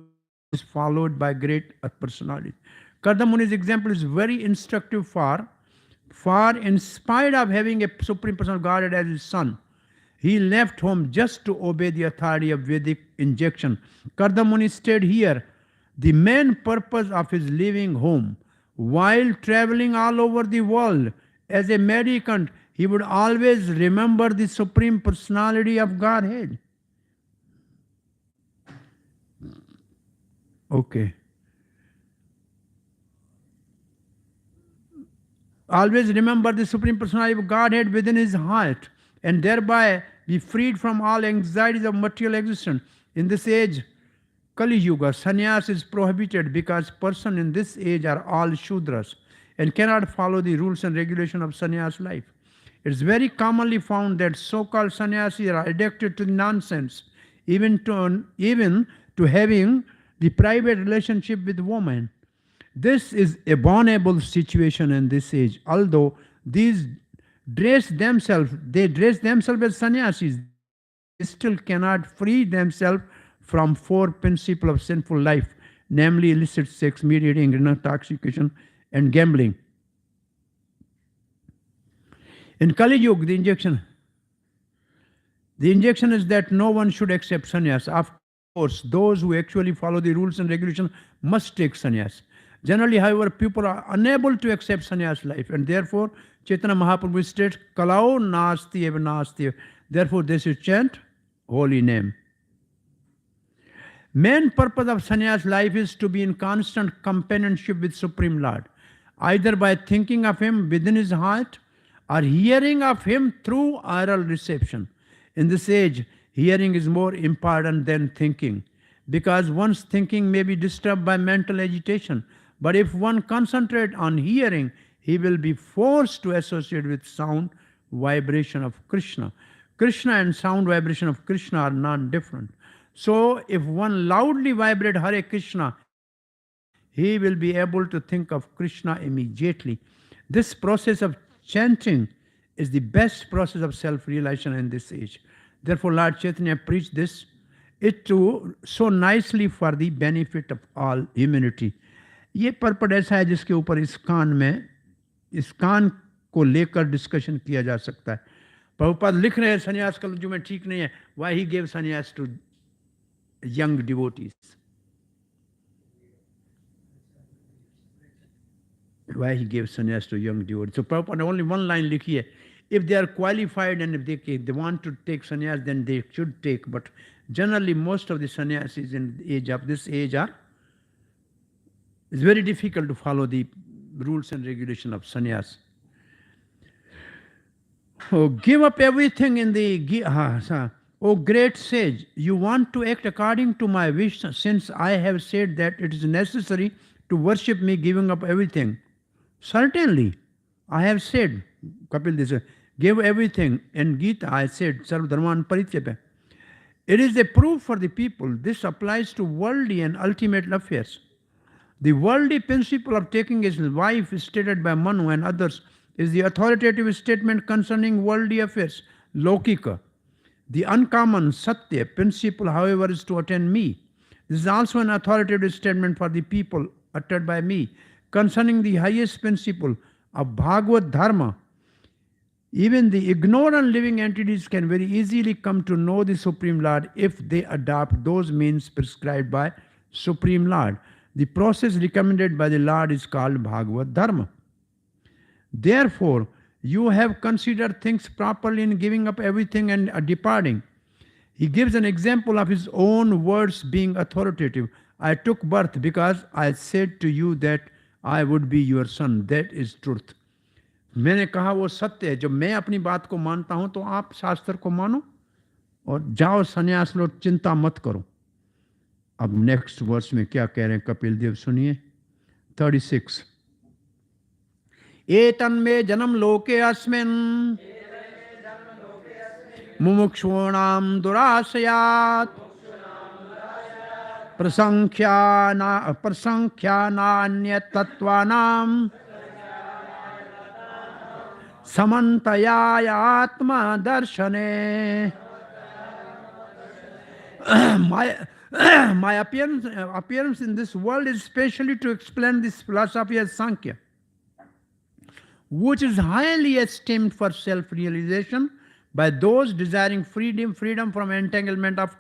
is followed by great personality. Karda Muni's example is very instructive for in spite of having a supreme person guarded as his son, he left home just to obey the authority of Vedic injunction. Karda Muni stayed here. The main purpose of his leaving home, while traveling all over the world as a mendicant, he would always remember the supreme personality of Godhead. Okay. Always remember the supreme personality of Godhead within his heart, and thereby be freed from all anxieties of material existence. In this age, Kali Yuga, sannyas is prohibited because persons in this age are all Shudras and cannot follow the rules and regulations of sannyas life. It is very commonly found that so-called sannyasis are addicted to nonsense, even to having the private relationship with women. This is a abominable situation in this age. Although these dress themselves as sannyasis, they still cannot free themselves from 4 principles of sinful life, namely illicit sex, meat eating, intoxication, and gambling. In Kali Yuga, the injunction is that no one should accept sannyas. Of course, those who actually follow the rules and regulations must take sannyas. Generally, however, people are unable to accept sannyas life, and therefore Chaitanya Mahaprabhu states, Kalao nasti eva nasti. Therefore, they should chant holy name. Main purpose of sannyas life is to be in constant companionship with Supreme Lord, either by thinking of Him within his heart or hearing of Him through oral reception. In this age, hearing is more important than thinking, because one's thinking may be disturbed by mental agitation. But if one concentrates on hearing, he will be forced to associate with sound vibration of Krishna. Krishna and sound vibration of Krishna are not different. So if one loudly vibrates Hare Krishna, he will be able to think of Krishna immediately. This process of chanting is the best process of self-realization in this age. Therefore, Lord Chaitanya preached this, it too so nicely for the benefit of all humanity. ये पर्पट ऐसा है जिसके ऊपर इस कान को लेकर discussion किया जा सकता है. प्रभुपाद लिख रहे हैं संन्यास का जो में ठीक नहीं है. Why he gave sannyas to young devotees? Why he gave sannyas to young devotees? So Prabhupada only one line likhi hai. If they are qualified and if they want to take sannyas, then they should take. But generally, most of the sannyasis in the age of this age it's very difficult to follow the rules and regulation of sannyas. Oh, give up everything in the... Oh, great sage, you want to act according to my wish, since I have said that it is necessary to worship me giving up everything. Certainly, I have said, Kapil this, give everything. In Gita, I said, Sarva Dharman Parityapa. It is a proof for the people. This applies to worldly and ultimate affairs. The worldly principle of taking his wife stated by Manu and others is the authoritative statement concerning worldly affairs, Lokika. The uncommon Satya principle, however, is to attain me. This is also an authoritative statement for the people uttered by me concerning the highest principle of Bhagavad Dharma. Even the ignorant living entities can very easily come to know the Supreme Lord if they adopt those means prescribed by Supreme Lord. The process recommended by the Lord is called Bhagavad Dharma. Therefore, you have considered things properly in giving up everything and departing. He gives an example of his own words being authoritative. I took birth because I said to you that I would be your son. That is truth. मैंने कहा वो सत्य है. जब मैं अपनी बात को मानता हूं तो आप शास्त्र को मानो और जाओ सन्यास लो, चिंता मत करो. अब नेक्स्ट वर्स में क्या कह रहे हैं कपिल देव सुनिए. 36. एतन्मे जन्म लोके अस्मिन् मुमुक्षूणां दुराशयात् प्रसंख्यानान्यतत्त्वानां समन्तयाय आत्मदर्शने. My appearance in this world is specially to explain this philosophy as Sankhya, which is highly esteemed for self-realization by those desiring freedom from entanglement of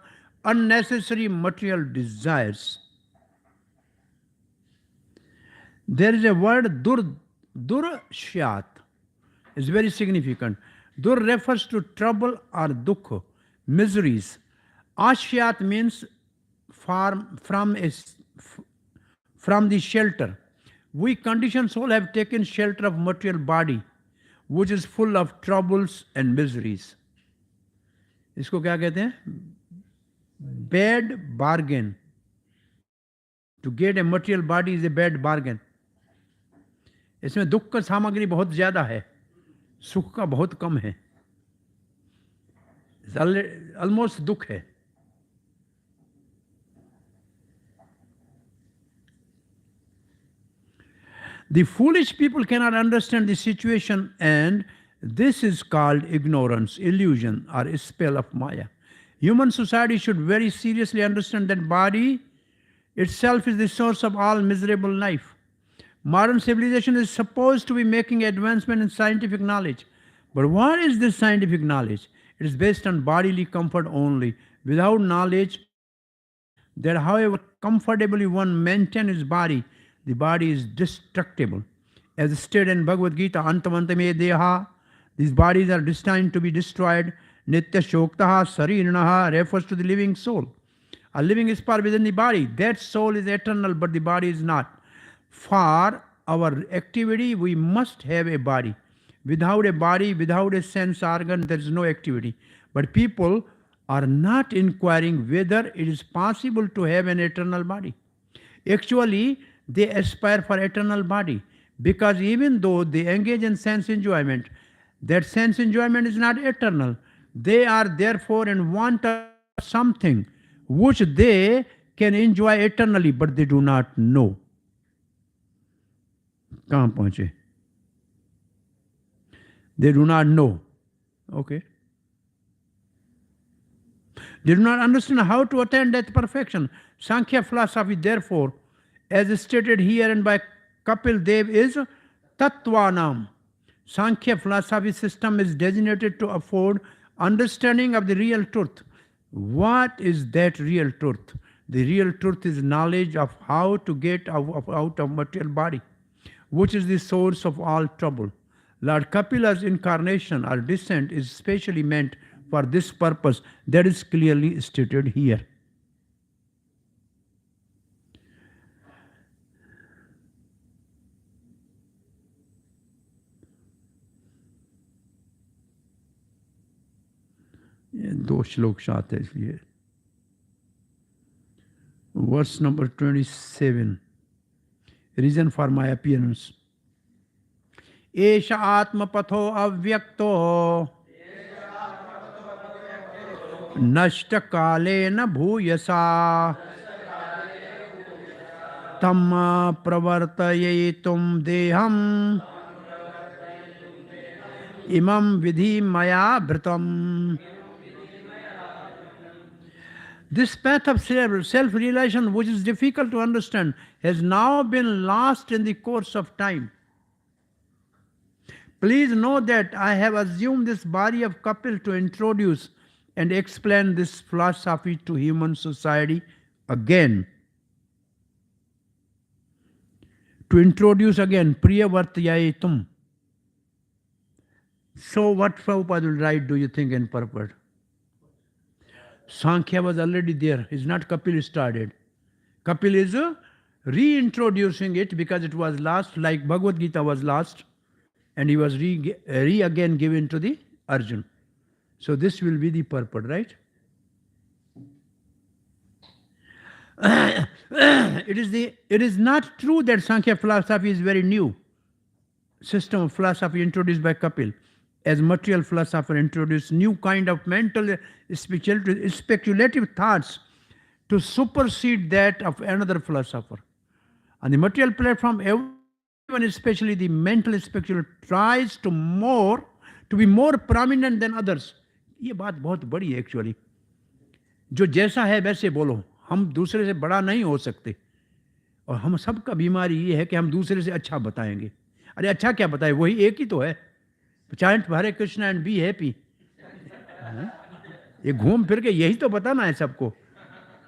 unnecessary material desires. There is a word durshyat. It's very significant. Dur refers to trouble or dukh, miseries. Ashyat means from the shelter. We conditioned soul have taken shelter of material body, which is full of troubles and miseries. इसको क्या कहते हैं? Bad bargain. To get a material body is a bad bargain. इसमें दुख का सामग्री बहुत ज्यादा है, सुख का बहुत कम है. ऑलमोस्ट दुख है. The foolish people cannot understand the situation, and this is called ignorance, illusion, or a spell of Maya. Human society should very seriously understand that body itself is the source of all miserable life. Modern civilization is supposed to be making advancement in scientific knowledge. But what is this scientific knowledge? It is based on bodily comfort only, without knowledge that however comfortably one maintains his body, the body is destructible. As stated in Bhagavad Gita, Antamantame Deha, these bodies are destined to be destroyed. Nitya Shoktaha Saririnaha refers to the living soul. A living is part within the body. That soul is eternal, but the body is not. For our activity, we must have a body. Without a body, without a sense organ, there is no activity. But people are not inquiring whether it is possible to have an eternal body. Actually, they aspire for eternal body, because even though they engage in sense enjoyment, that sense enjoyment is not eternal. They are therefore in want of something which they can enjoy eternally, but they do not know. कहाँ पहुंचे? They do not know. Okay. They do not understand how to attain that perfection. Sankhya philosophy, therefore, as stated here and by Kapil Dev, is Tattvanam. Sankhya philosophy system is designated to afford understanding of the real truth. What is that real truth? The real truth is knowledge of how to get out of material body, which is the source of all trouble. Lord Kapila's incarnation or descent is specially meant for this purpose. That is clearly stated here. ये दो श्लोक साथ है इसलिए. Verse number 27. Reason for my appearance. Esha atmapatho avyakto nashta kalena bhuyasa tamma pravartayetum deham imam vidhi maya bhritam. This path of self-realization, which is difficult to understand, has now been lost in the course of time. Please know that I have assumed this body of Kapil to introduce and explain this philosophy to human society again. To introduce again, Priyavartayatum. So what Prabhupada will write, do you think, in purport? Sankhya was already there. It's not Kapil started. Kapil is reintroducing it because it was last, like Bhagavad Gita was last, and he was again given to the Arjun. So this will be the purport, right? It is not true that Sankhya philosophy is very new system of philosophy introduced by Kapil. As material philosopher introduced new kind of mental speculative thoughts to supersede that of another philosopher. On the material platform, everyone, especially the mental speculative, tries to be more prominent than others. ये बात बहुत बड़ी है actually. जो जैसा है वैसे बोलो, हम दूसरे से बड़ा नहीं हो सकते. और हम सबका बीमारी ये है कि हम दूसरे से अच्छा बताएंगे. अरे अच्छा क्या बताए, वही एक ही तो है. Chant Hare Krishna and be happy. ये घूम फिर के यही तो बताना है सबको.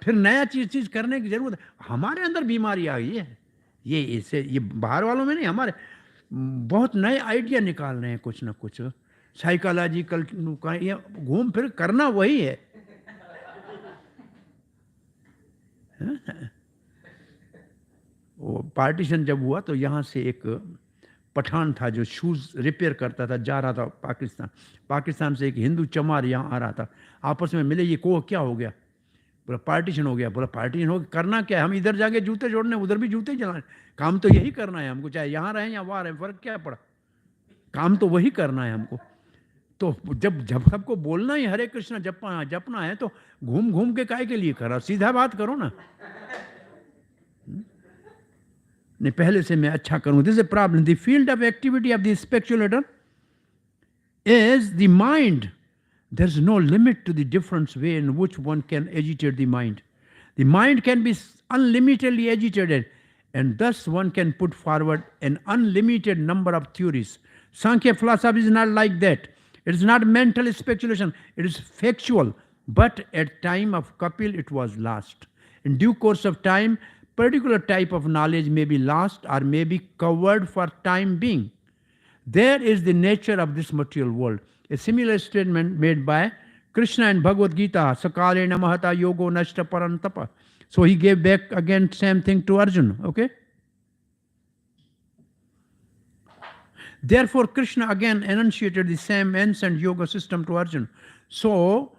फिर नया चीज करने की जरूरत है. हमारे अंदर बीमारी आ गई है. ये बाहर वालों में नहीं, हमारे बहुत नए आइडिया निकाल रहे हैं कुछ ना कुछ साइकोलॉजिकल. घूम फिर करना वही है. वो पार्टीशन जब हुआ तो यहाँ से एक पठान था जो शूज रिपेयर करता था, जा रहा था पाकिस्तान से एक हिंदू चमार यहाँ आ रहा था. आपस में मिले, ये को क्या हो गया? बोला पार्टीशन हो गया. बोला पार्टीशन हो गया, करना क्या है? हम इधर जाके जूते जोड़ने, उधर भी जूते चलाने. काम तो यही करना है हमको, चाहे यहाँ रहें या वहाँ रहें, फर्क क्या पड़ा? काम तो वही करना है हमको. तो जब सबको बोलना ही हरे कृष्ण जपना है तो घूम घूम के काहे के लिए करा? सीधा बात करो ना. नहीं, पहले से मैं अच्छा करूं. This is a problem. The field of activity of the speculator is the mind. There's no limit to the different way in which one can agitate the mind. The mind can be unlimitedly agitated, and thus one can put forward an unlimited number of theories. Sankhya philosophy is not like that. It is not mental speculation. It is factual. But at time of Kapil, it was lost. In due course of time, particular type of knowledge may be lost or may be covered for time being. There is the nature of this material world. A similar statement made by Krishna in Bhagavad Gita, Sakalena Mahata Yogo Nashta Parantapa. So he gave back again same thing to Arjuna. Okay? Therefore, Krishna again enunciated the same ancient yoga system to Arjuna. So,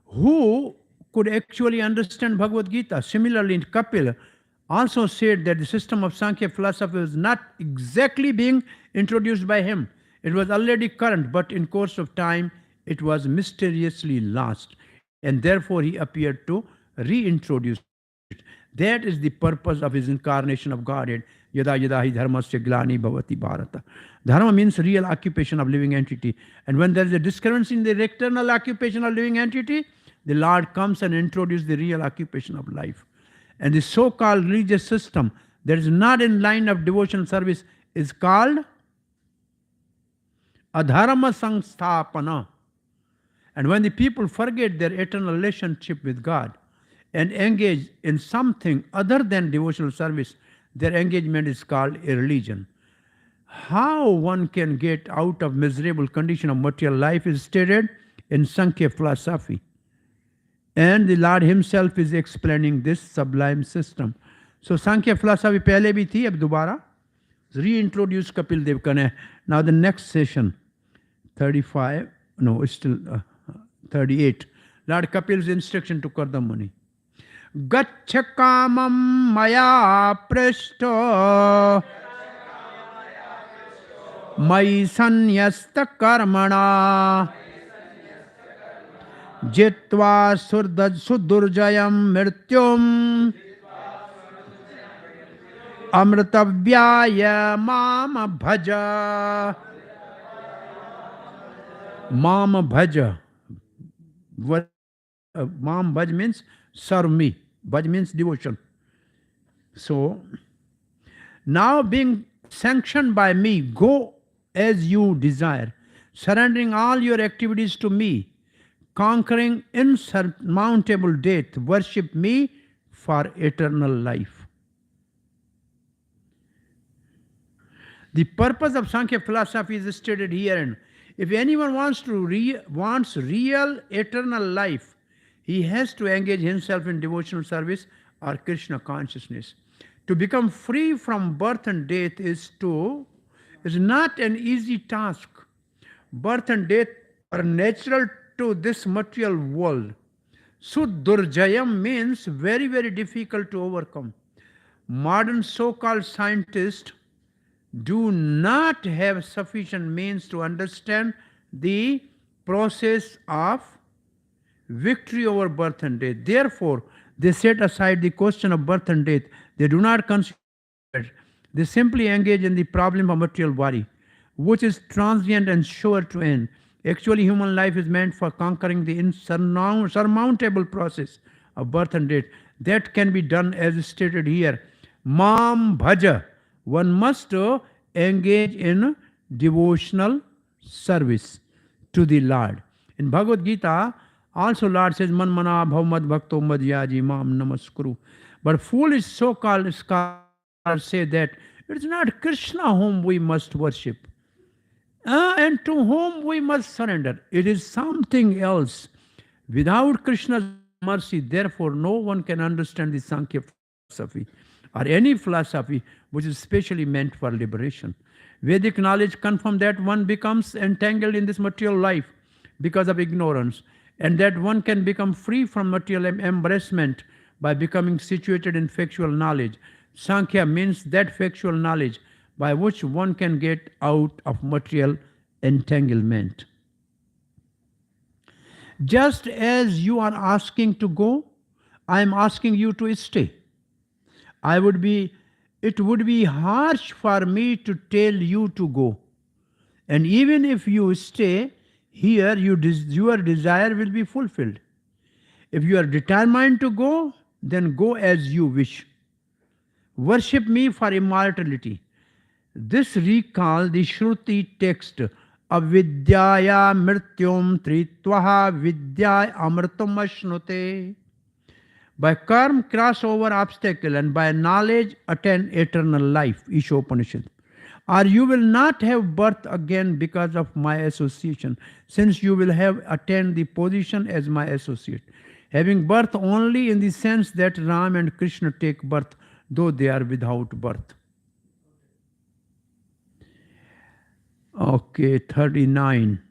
who could actually understand Bhagavad Gita? Similarly, Kapil also said that the system of Sankhya philosophy was not exactly being introduced by him. It was already current, but in course of time, it was mysteriously lost. And therefore, he appeared to reintroduce it. That is the purpose of his incarnation of Godhead. Yada yada hi dharmasya glani bhavati bharata. Dharma means real occupation of living entity. And when there is a discrepancy in the external occupation of living entity, the Lord comes and introduces the real occupation of life. And the so-called religious system that is not in line of devotional service is called adharma samsthapana. And when the people forget their eternal relationship with God and engage in something other than devotional service, their engagement is called a religion. How one can get out of miserable condition of material life is stated in Sankhya philosophy. And the Lord himself is explaining this sublime system. So Sankhya philosophy pehle bhi thi, ab dobara reintroduce Kapil Dev Kane. Now the next session, 35, no, it's still 38. Lord Kapil's instruction to Kardam Muni. Gaccha kamam maya prashto mai sanyasta karmana jitva sudurjayam mrityum amritavyaya mama bhaja. Mama bhaja. What Mam bhaj means serve me. Bhaj means devotion. So now being sanctioned by me, go as you desire, surrendering all your activities to me, conquering insurmountable death, worship me for eternal life. The purpose of Sankhya philosophy is stated herein. If anyone wants real eternal life, he has to engage himself in devotional service or Krishna consciousness. To become free from birth and death is not an easy task. Birth and death are natural to this material world. Suddurjayam means very, very difficult to overcome. Modern so-called scientists do not have sufficient means to understand the process of victory over birth and death. Therefore, they set aside the question of birth and death. They do not consider it. They simply engage in the problem of material body, which is transient and sure to end. Actually, human life is meant for conquering the insurmountable process of birth and death. That can be done as stated here. Mam bhaja. One must engage in devotional service to the Lord. In Bhagavad Gita, also Lord says, Man mana bhavmad bhakto madhyaji mam namaskuru. But foolish so-called scholars say that it is not Krishna whom we must worship and to whom we must surrender. It is something else. Without Krishna's mercy, therefore, no one can understand the Sankhya philosophy or any philosophy which is specially meant for liberation. Vedic knowledge confirms that one becomes entangled in this material life because of ignorance, and that one can become free from material embarrassment by becoming situated in factual knowledge. Sankhya means that factual knowledge by which one can get out of material entanglement. Just as you are asking to go, I am asking you to stay. It would be harsh for me to tell you to go. And even if you stay here, your desire will be fulfilled. If you are determined to go, then go as you wish. Worship me for immortality. This recalls the Shruti text, Avidyaya mrityum tritvaha vidyaya amritam ashnute. By karma cross over obstacle and by knowledge attain eternal life, Ishopanishad. Or you will not have birth again because of my association, since you will have attained the position as my associate. Having birth only in the sense that Ram and Krishna take birth, though they are without birth. Okay, 39.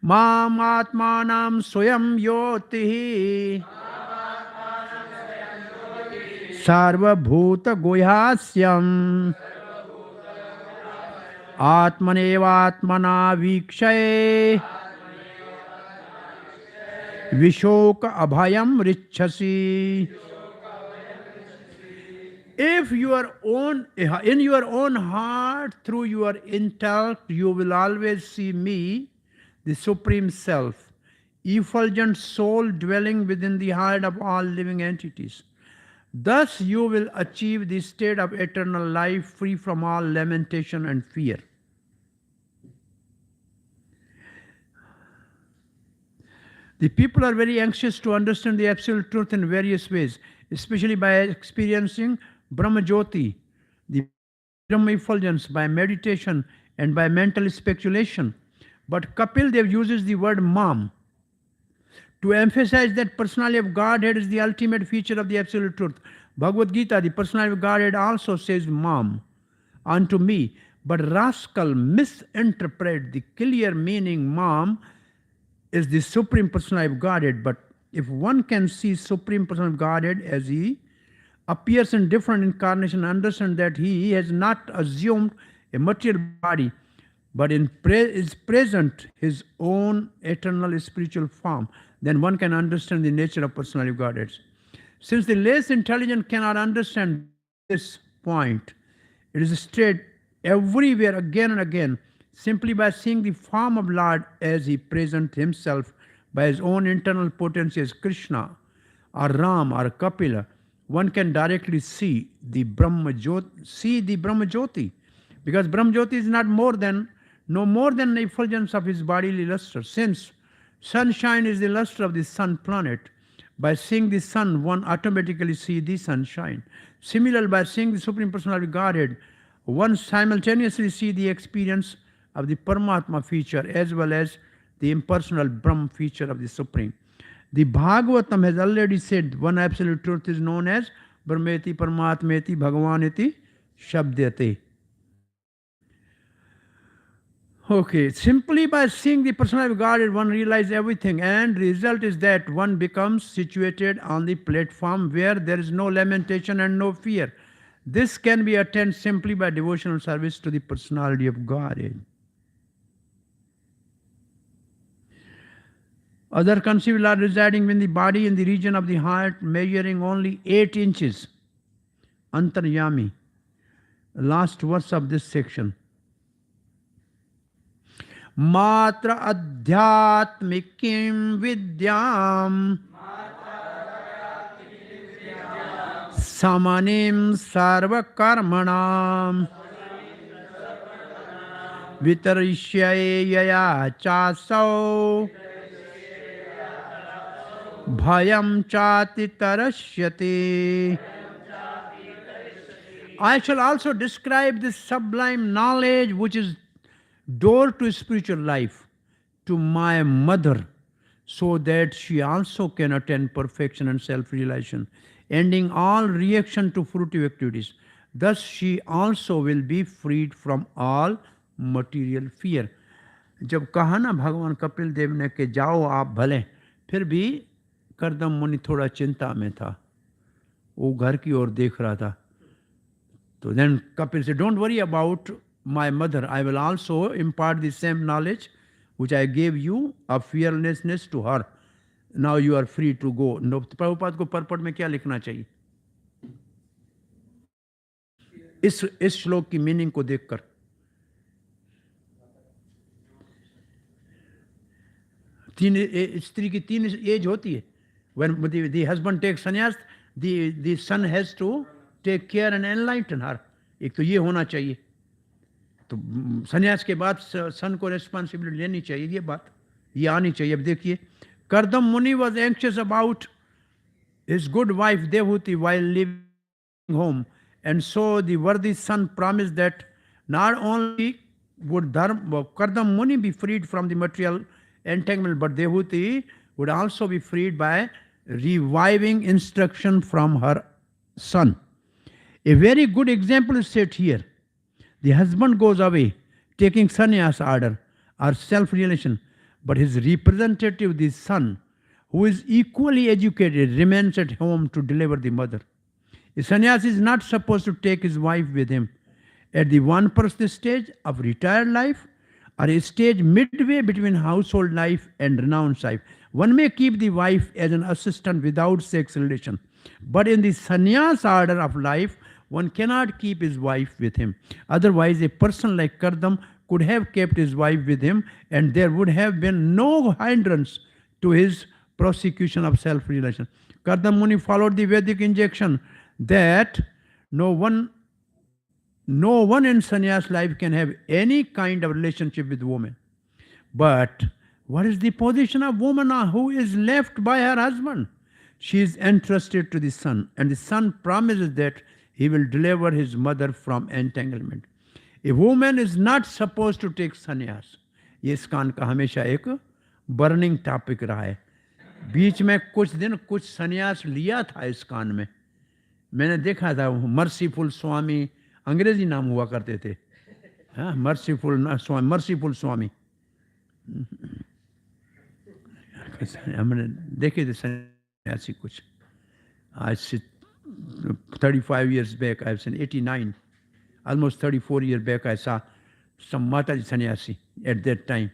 Mam atmanam swayam yoti sarvabhuta guhyasyam atmanevatmana vikshaye vishoka abhayam richhasi. If in your own heart, through your intellect, you will always see me, the Supreme Self, effulgent soul dwelling within the heart of all living entities. Thus you will achieve the state of eternal life, free from all lamentation and fear. The people are very anxious to understand the absolute truth in various ways, especially by experiencing Brahmajyoti, the Brahma effulgence, by meditation and by mental speculation. But Kapil Dev uses the word Mam to emphasize that personality of Godhead is the ultimate feature of the absolute truth. Bhagavad Gita, the personality of Godhead, also says Mam, unto me. But rascal misinterpret the clear meaning. Mam is the Supreme Personality of Godhead. But if one can see Supreme Personality of Godhead as he appears in different incarnations, understand that he has not assumed a material body, but is present his own eternal spiritual form, then one can understand the nature of personality of Godhead. Since the less intelligent cannot understand this point, it is stated everywhere again and again, simply by seeing the form of Lord as he presents himself by his own internal potency as Krishna or Ram or Kapila, one can directly see the Brahmajyoti, because Brahmajyoti is no more than the effulgence of his bodily luster. Since sunshine is the luster of the sun planet, by seeing the sun, one automatically sees the sunshine. Similarly, by seeing the Supreme Personality of Godhead, one simultaneously sees the experience of the Paramatma feature as well as the impersonal Brahm feature of the Supreme. The Bhagavatam has already said one absolute truth is known as Brahmeti Paramatmeti Bhagavaniti Shabdyate. Okay, simply by seeing the personality of God, one realizes everything, and the result is that one becomes situated on the platform where there is no lamentation and no fear. This can be attained simply by devotional service to the personality of God. Other conceivable are residing in the body in the region of the heart, measuring only 8 inches. Antaryami. Last verse of this section. Matra adhyatmikim vidyam samanim sarva karmanam vitarishyaye yaya chasau bhayam chati tarashyati. I shall also describe this sublime knowledge which is door to spiritual life to my mother, so that she also can attain perfection and self-realization, ending all reaction to fruitive activities. Thus she also will be freed from all material fear. जब कहा ना भगवान कपिल देव ने कि जाओ आप भले, फिर भी करदम मुनि थोड़ा चिंता में था, वो घर की ओर देख रहा था. So then Kapil said, don't worry about my mother. I will also impart the same knowledge which I gave you of fearlessness to her. Now you are free to go. No, Prabhupada को purport में क्या लिखना चाहिए? इस श्लोक की meaning को देखकर. स्त्री की 3 एज होती है. When the husband takes sannyas, the son has to take care and enlighten her. एक तो ये होना चाहिए. तो संन्यास के बाद सन को रेस्पॉन्सिबिलिटी लेनी चाहिए. ये आनी चाहिए. अब देखिए, करदम मुनि was anxious about his good wife Devahuti while leaving home, and so the worthy son promised that not only would Kardam Muni be freed from the material entanglement, but Devahuti would also be freed by reviving instruction from her son. A very good example is set here. The husband goes away, taking sannyas order or self-realization, but his representative, the son, who is equally educated, remains at home to deliver the mother. A sannyasi is not supposed to take his wife with him at the one-person stage of retired life or a stage midway between household life and renounced life. One may keep the wife as an assistant without sex relation, but in the sannyas order of life, one cannot keep his wife with him. Otherwise, a person like Kardam could have kept his wife with him, and there would have been no hindrance to his prosecution of self-realization. Kardam Muni followed the Vedic injunction that no one in sannyas life can have any kind of relationship with woman. But what is the position of woman who is left by her husband? She is entrusted to the son, and the son promises that he will deliver his mother from entanglement. A woman is not supposed to take sannyas. ये इस कान का हमेशा एक burning topic रहा है. बीच में कुछ दिन कुछ संन्यास लिया था इस कान में. मैंने देखा था मर्सीफुल स्वामी, अंग्रेजी नाम हुआ करते थे. हाँ, मर्सीफुल स्वामी. हमने देखे थे सन्यासी कुछ. आज से 35 years back, I was in 89, almost 34 years back, I saw some Mataji sannyasi at that time.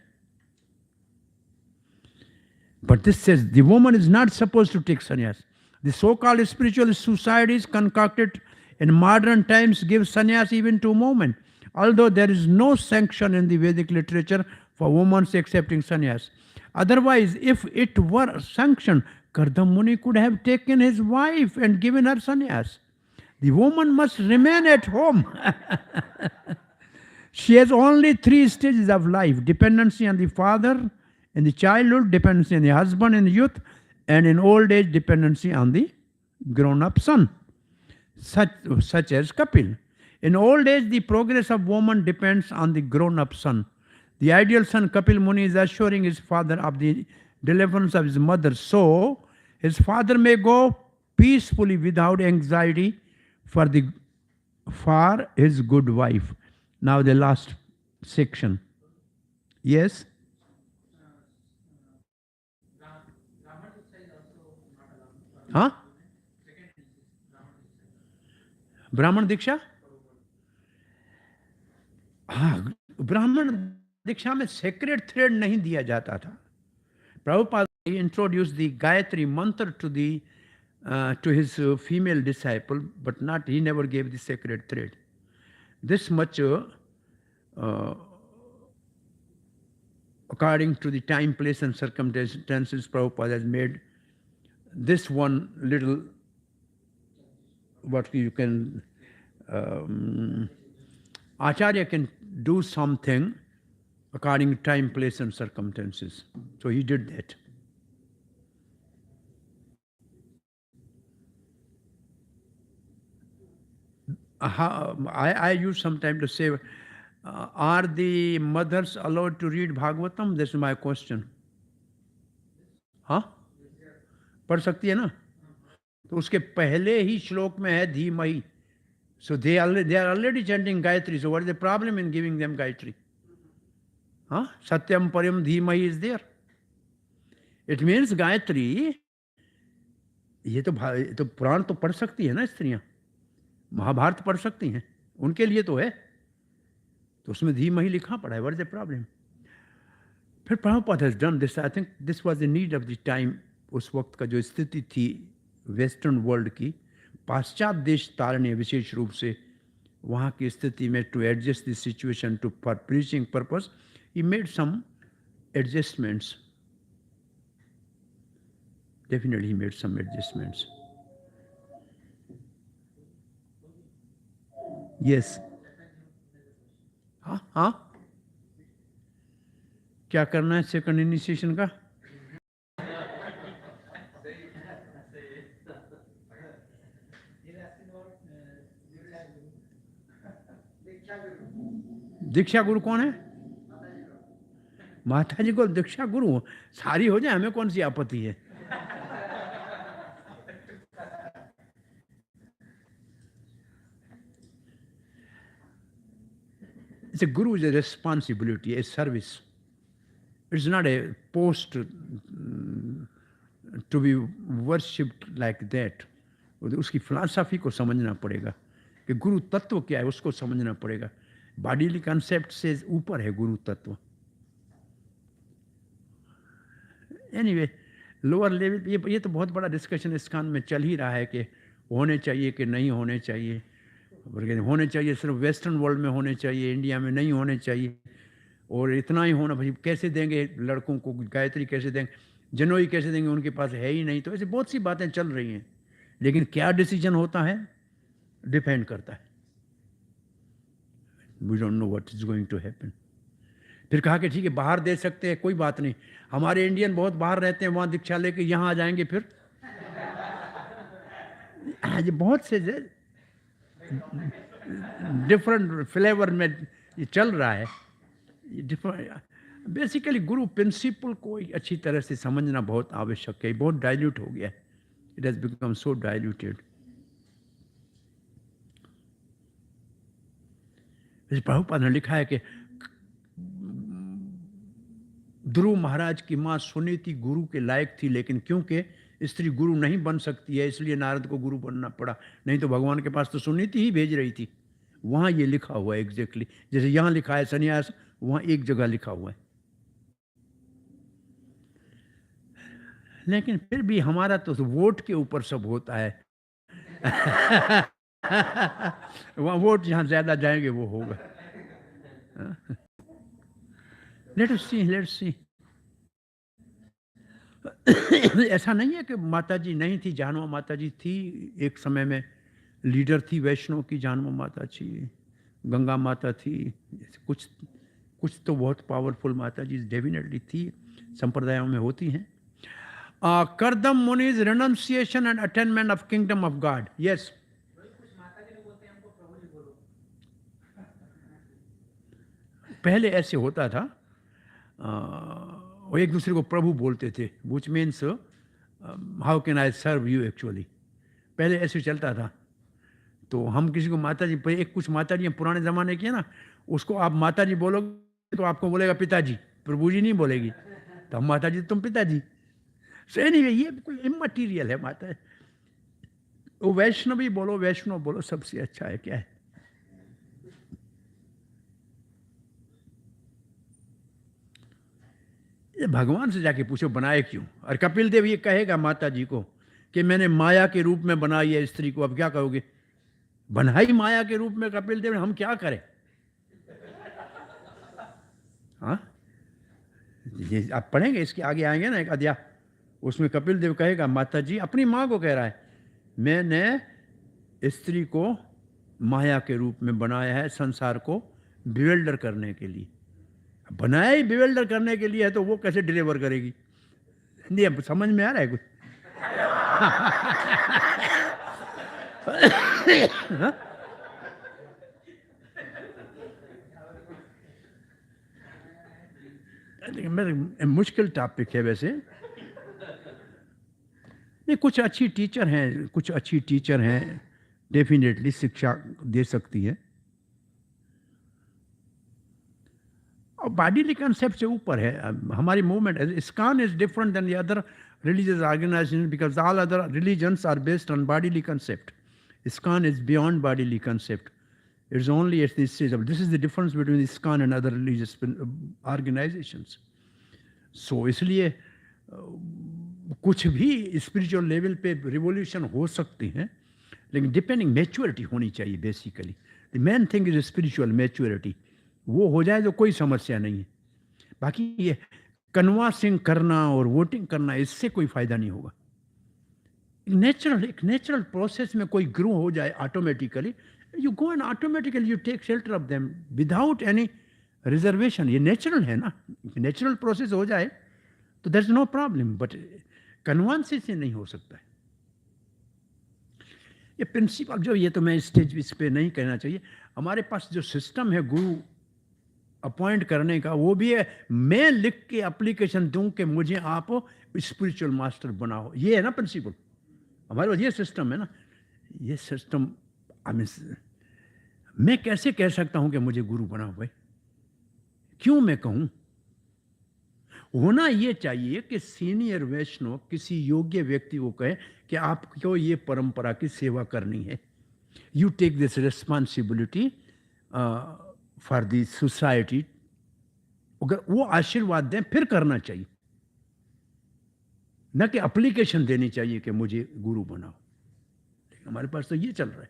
But this says the woman is not supposed to take sannyas. The so-called spiritual societies concocted in modern times give sannyas even to women, although there is no sanction in the Vedic literature for women accepting sannyas. Otherwise, if it were sanctioned, Kardam Muni could have taken his wife and given her sannyas. The woman must remain at home. She has only 3 stages of life: dependency on the father in the childhood, dependency on the husband in youth, and in old age, dependency on the grown-up son, such as Kapil. In old age, the progress of woman depends on the grown-up son. The ideal son, Kapil Muni, is assuring his father of the deliverance of his mother, so his father may go peacefully without anxiety for his good wife. Now the last section. Yes? Huh? ब्राह्मण दीक्षा? हाँ, ब्राह्मण दीक्षा में secret thread नहीं दिया जाता था. Prabhupada introduced the Gayatri mantra to his female disciple, but he never gave the sacred thread. This much, according to the time, place, and circumstances, Prabhupada has made this one little, what you can, Acharya can do something according to time, place, and circumstances. So he did that. I use sometimes to say, are the mothers allowed to read Bhagavatam? This is my question. हाँ, पढ़ सकती है ना? तो उसके पहले ही श्लोक में है धीमहि. So they are already chanting Gayatri. So what is the problem in giving them Gayatri? Huh? Satyam Param Dhimahi is there. It means Gayatri. ये तो पुराण तो पढ़ सकती है ना स्त्रियां, महाभारत पढ़ सकती हैं, उनके लिए तो है. तो उसमें धीमहि लिखा पड़ा है. What is the problem? फिर Prabhupada has done this. I think this was the need of the time. उस वक्त का जो स्थिति थी वेस्टर्न वर्ल्ड की, पाश्चात्य देश तारने विशेष रूप से वहाँ की स्थिति में, to adjust the situation to for preaching purpose, he made some adjustments. Definitely he made some adjustments. Yes. हाँ, क्या करना है सेकंड इनिशिएशन का? दीक्षा गुरु कौन है? माता जी को दीक्षा गुरु सारी हो जाए, हमें कौन सी आपत्ति है? The guru is a responsibility, a service. It's not a post to be worshipped like that. उसकी फिलॉसफी को समझना पड़ेगा कि गुरु तत्व क्या है, उसको समझना पड़ेगा. बॉडीली कॉन्सेप्ट से ऊपर है गुरु तत्व. एनीवे, लोअर लेवल ये तो बहुत बड़ा डिस्कशन इस कान में चल ही रहा है कि होने चाहिए कि नहीं होने चाहिए. होने चाहिए सिर्फ वेस्टर्न वर्ल्ड में होने चाहिए, इंडिया में नहीं होने चाहिए. और इतना ही होना, भाई कैसे देंगे लड़कों को गायत्री, कैसे देंगे जनोई, कैसे देंगे, उनके पास है ही नहीं. तो ऐसे बहुत सी बातें चल रही हैं, लेकिन क्या डिसीजन होता है डिपेंड करता है. We don't know what is going to happen. फिर कहा कि ठीक है बाहर दे सकते हैं, कोई बात नहीं, हमारे इंडियन बहुत बाहर रहते हैं, वहाँ दीक्षा लेके यहाँ आ जाएंगे. फिर ये बहुत से डिफरेंट फ्लेवर में ये चल रहा है. बेसिकली गुरु प्रिंसिपल को अच्छी तरह से समझना बहुत आवश्यक है. बहुत डाइल्यूट हो गया है. It has become so diluted. Prabhupada ने लिखा है कि ध्रुव महाराज की माँ सुनीति गुरु के लायक थी, लेकिन क्योंकि स्त्री गुरु नहीं बन सकती है इसलिए नारद को गुरु बनना पड़ा. नहीं तो भगवान के पास तो सुनीति ही भेज रही थी. वहाँ ये लिखा हुआ है एग्जैक्टली, जैसे यहाँ लिखा है सन्यास, वहाँ एक जगह लिखा हुआ है. लेकिन फिर भी हमारा तो वोट के ऊपर सब होता है. वहाँ वोट जहाँ ज्यादा जाएंगे वो होगा. Let's see. ऐसा नहीं है कि माता जी नहीं थी. जानवा माता जी थी, एक समय में लीडर थी वैष्णव की. जानवा माता थी, गंगा माता थी, कुछ तो बहुत पावरफुल माता जी डेफिनेटली थी, संप्रदायों में होती हैं. Kardama Muni's renunciation and attainment of kingdom of God. Yes, पहले ऐसे होता था. वो एक दूसरे को प्रभु बोलते थे, which means how can I serve you actually. पहले ऐसे चलता था। तो हम किसी को माता जी, एक कुछ माता जी पुराने ज़माने की है ना, उसको आप माता जी बोलोगे तो आपको बोलेगा पिताजी, प्रभु जी नहीं बोलेगी। तो हम माता जी, तुम पिताजी। सो एनीवे, ये बिल्कुल इममटीरियल है माता। वो वैष्णवी बोलो, वैष्णव बोलो, सबसे अच्छा है। क्या है? ये भगवान से जाके पूछो बनाए क्यों। और कपिल देव ये कहेगा माता जी को कि मैंने माया के रूप में बनाई है स्त्री को, अब क्या कहोगे? बनाई माया के रूप में कपिल देव ने, हम क्या करें? हाँ, ये आप पढ़ेंगे, इसके आगे आएंगे ना एक अध्याय, उसमें कपिल देव कहेगा माता जी, अपनी माँ को कह रहा है, मैंने स्त्री को माया के रूप में बनाया है संसार को बिवेल्डर करने के लिए। बनाया ही बिवेल्डर करने के लिए है तो वो कैसे डिलीवर करेगी? नहीं, अब समझ में आ रहा है कुछ? हाँ? मेरे मुश्किल टॉपिक है वैसे। नहीं, कुछ अच्छी टीचर हैं, डेफिनेटली शिक्षा दे सकती है। और बॉडीली कंसेप्ट से ऊपर है हमारी movement. ISKCON is different than the other religious organizations because all other religions are based on bodily concept. ISKCON is beyond bodily concept. It's only at this stage. This is the difference between ISKCON and other religious organizations. So इसलिए कुछ भी spiritual level पे revolution हो सकती है, लेकिन depending maturity होनी चाहिए। Basically the main thing is spiritual maturity. वो हो जाए तो कोई समस्या नहीं है। बाकी ये कन्वासिंग करना और वोटिंग करना, इससे कोई फायदा नहीं होगा। एक नेचुरल प्रोसेस में कोई ग्रो हो जाए automatically, you go and automatically you take shelter of them without any reservation. ये नेचुरल है ना, नेचुरल प्रोसेस हो जाए तो there is no problem. But कन्वांसेस से नहीं हो सकता है। ये प्रिंसिपल जो, ये तो मैं स्टेज इस पे नहीं कहना चाहिए। हमारे पास जो सिस्टम है गुरु अपॉइंट करने का, वो भी है मैं लिख के एप्लीकेशन दूं कि मुझे आप स्पिरिचुअल मास्टर बनाओ। ये है ना प्रिंसिपल हमारे पास, ये सिस्टम है ना। ये सिस्टम मैं कैसे कह सकता हूं कि मुझे गुरु बनाओ? भाई क्यों मैं कहूं? होना ये चाहिए कि सीनियर वैष्णव किसी योग्य व्यक्ति को कहे कि आपको ये परंपरा की सेवा करनी है, you take this responsibility for the society. अगर वो आशीर्वाद दें फिर करना चाहिए, न कि एप्लीकेशन देनी चाहिए कि मुझे गुरु बनाओ। लेकिन हमारे पास तो ये चल रहा है।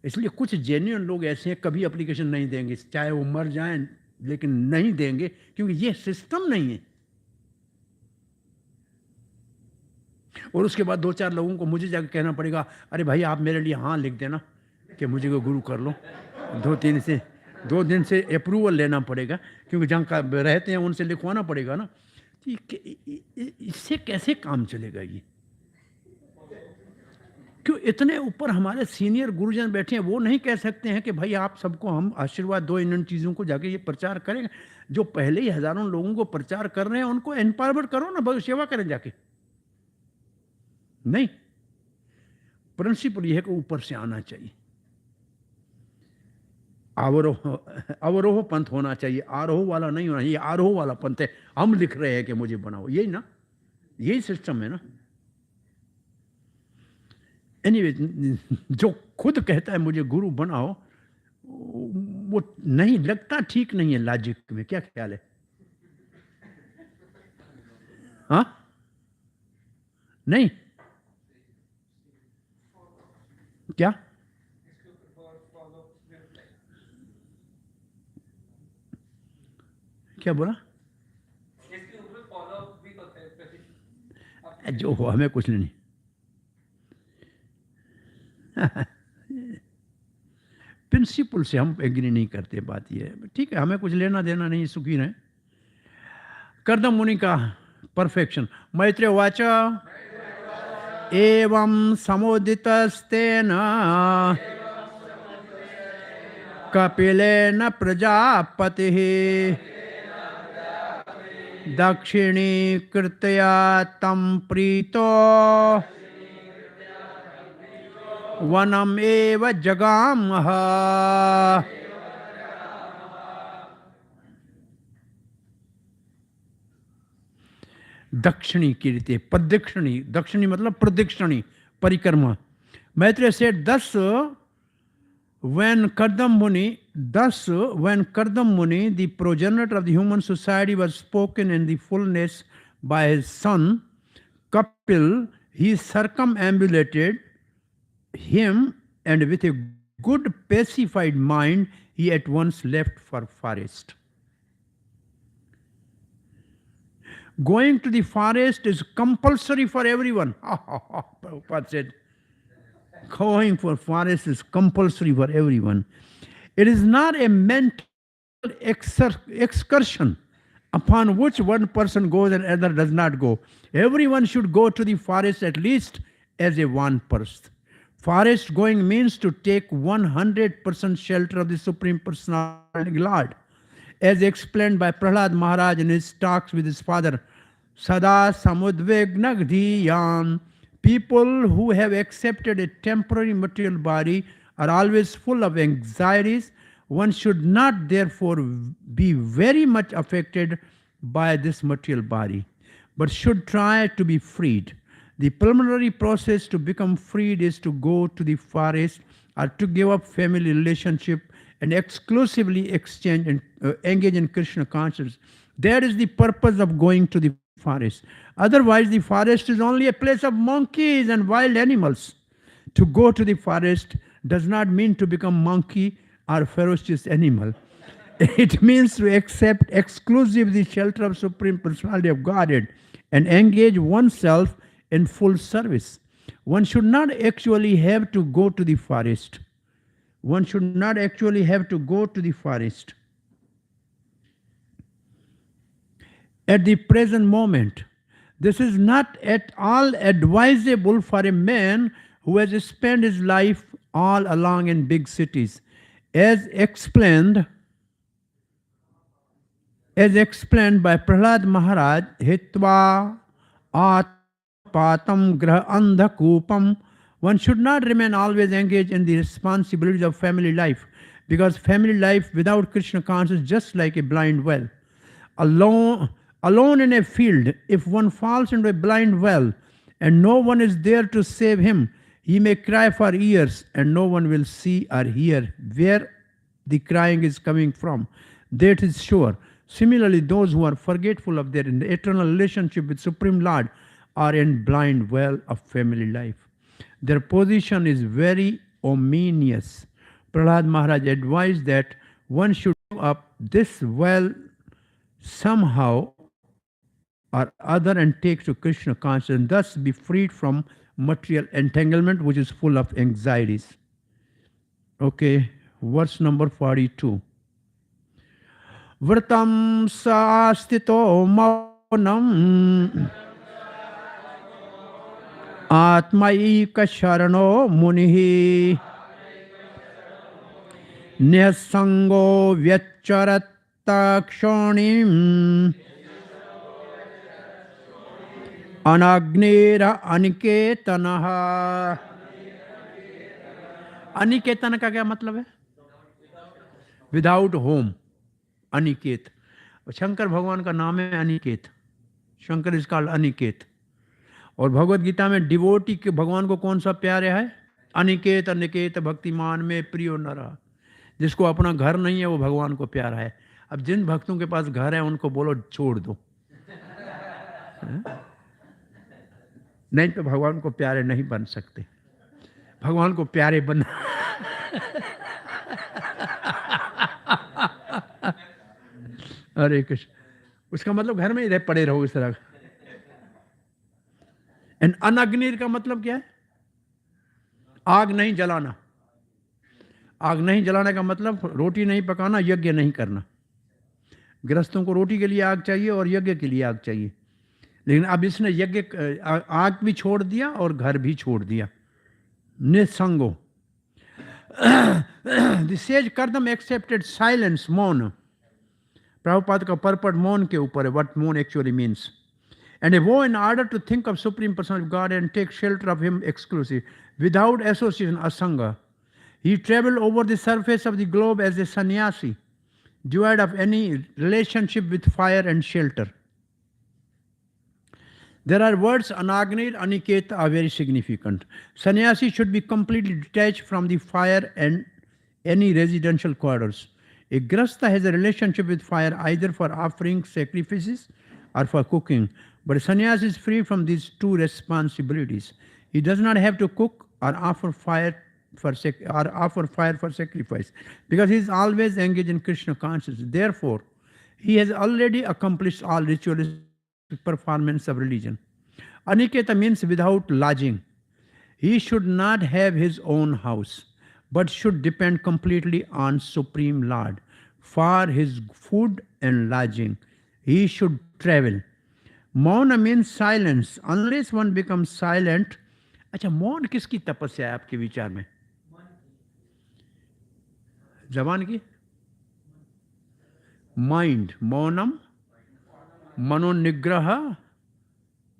इसलिए कुछ जेन्युइन लोग ऐसे हैं, कभी एप्लीकेशन नहीं देंगे, चाहे वो मर जाएं, लेकिन नहीं देंगे, क्योंकि ये सिस्टम नहीं है। और उसके बाद 2-4 लोगों को मुझे जाकर कहना पड़ेगा, अरे भाई आप मेरे लिए हाँ लिख देना कि मुझे को गुरु कर लो। 2 दिन से अप्रूवल लेना पड़ेगा, क्योंकि जहाँ का रहते हैं उनसे लिखवाना पड़ेगा ना। इससे कैसे काम चलेगा ये? क्यों इतने ऊपर हमारे सीनियर गुरुजन बैठे हैं, वो नहीं कह सकते हैं कि भाई आप सबको हम आशीर्वाद दो, इन चीज़ों को जाके ये प्रचार करेंगे। जो पहले ही हजारों लोगों को प्रचार कर रहे हैं उनको एम्पावरमेंट करो ना, बस सेवा करें जाके। नहीं, प्रिंसिपल यह है कि ऊपर से आना चाहिए। अवरोह पंथ होना चाहिए, आरोह वाला नहीं होना। ये आरोह वाला पंथ है, हम लिख रहे हैं कि मुझे बनाओ, यही ना, यही सिस्टम है ना। एनीवे, जो खुद कहता है मुझे गुरु बनाओ, वो नहीं लगता, ठीक नहीं है लॉजिक में। क्या ख्याल है? हाँ, नहीं क्या? क्या बोला? जो हो, हमें कुछ नहीं। प्रिंसिपल से हम एग्री नहीं करते। बात ये है, ठीक है, हमें कुछ लेना देना नहीं, सुखी रहे। कर्दम मुनि का परफेक्शन। मैत्रेय उवाच एवं समुदितस्तेन कपिलेन प्रजापतिः दक्षिणीकृत्या तं प्रीतो वनम एव जगामः। दक्षिणी कीर्ति प्रदक्षिणी, दक्षिणी मतलब प्रदक्षिणी, परिक्रमा। Maitreya said, thus when Kardam Muni, the progenitor of the human society, was spoken in the fullness by his son Kapil, he circumambulated him, and with a good pacified mind, he at once left for forest. Going to the forest is compulsory for everyone. Prabhupada said, going for forest is compulsory for everyone. It is not a mental excursion upon which one person goes and other does not go. Everyone should go to the forest at least as a vanprastha. Forest going means to take 100% shelter of the Supreme Personality Lord. As explained by Prahlad Maharaj in his talks with his father, Sada Samudvegnagdhiyan, people who have accepted a temporary material body are always full of anxieties. One should not therefore be very much affected by this material body, but should try to be freed. The preliminary process to become freed is to go to the forest or to give up family relationship and exclusively engage in Krishna consciousness. That is the purpose of going to the forest. Otherwise, the forest is only a place of monkeys and wild animals. To go to the forest does not mean to become monkey or ferocious animal. It means to accept exclusively the shelter of Supreme Personality of Godhead and engage oneself in full service. One should not actually have to go to the forest. One should not actually have to go to the forest. At the present moment, this is not at all advisable for a man who has spent his life all along in big cities. As explained by Prahlad Maharaj, Hitva Atpatam Graha Andhakupam, one should not remain always engaged in the responsibilities of family life, because family life without Krishna consciousness is just like a blind well. Alone in a field, if one falls into a blind well and no one is there to save him, he may cry for years and no one will see or hear where the crying is coming from. That is sure. Similarly, those who are forgetful of their eternal relationship with Supreme Lord are in blind well of family life. Their position is very ominous. Prahlad Maharaj advised that one should give up this well somehow or other and take to Krishna consciousness and thus be freed from material entanglement which is full of anxieties. Okay, verse number 42. Vratam sastito maunam atmaika sharano munihi nyasango vyacharattakshonim अनाग्नेरा अनिकेतनः। अनिकेतन का क्या मतलब है? Without home, Aniket. Shankar भगवान का नाम है Aniket. Shankar is called Aniket. और भगवत गीता में डिवोटी के भगवान को कौन सा प्यारे है? अनिकेत अनिकेत भक्तिमान में प्रियो न रहा। जिसको अपना घर नहीं है वो भगवान को प्यारा है। अब जिन भक्तों के पास घर है उनको बोलो छोड़ दो, नहीं तो भगवान को प्यारे नहीं बन सकते। भगवान को प्यारे बनना हरे कृष्ण, उसका मतलब घर में ही पड़े रहो इस तरह। एंड अनग्निर का मतलब क्या है? आग नहीं जलाना। आग नहीं जलाने का मतलब रोटी नहीं पकाना, यज्ञ नहीं करना। गृहस्थों को रोटी के लिए आग चाहिए और यज्ञ के लिए आग चाहिए, लेकिन अब इसने यज्ञ आग भी छोड़ दिया और घर भी छोड़ दिया। निसंगो। The sage Kardam accepted silence, मौन। प्रभुपाद का परपट मौन के ऊपर है, व्हाट मौन actually means. And a woe in order to think of Supreme Personality of God and take shelter of Him exclusive, without association, asanga. He traveled over the surface of the globe as a sannyasi, devoid of any relationship with fire and shelter. There are words Anagni and Aniketa are very significant. Sannyasi should be completely detached from the fire and any residential quarters. A grasta has a relationship with fire either for offering sacrifices or for cooking, but a sannyasi is free from these two responsibilities. He does not have to cook or offer fire for sacrifice because he is always engaged in Krishna consciousness. Therefore, he has already accomplished all ritualistic performance of religion. Aniketa means without lodging. He should not have his own house, but should depend completely on Supreme Lord for his food and lodging. He should travel. Mauna means silence. Unless one becomes silent. अच्छा, मौन किसकी तपस्या है आपके विचार में? जबान की? माइंड. मौनम मनोनिग्रह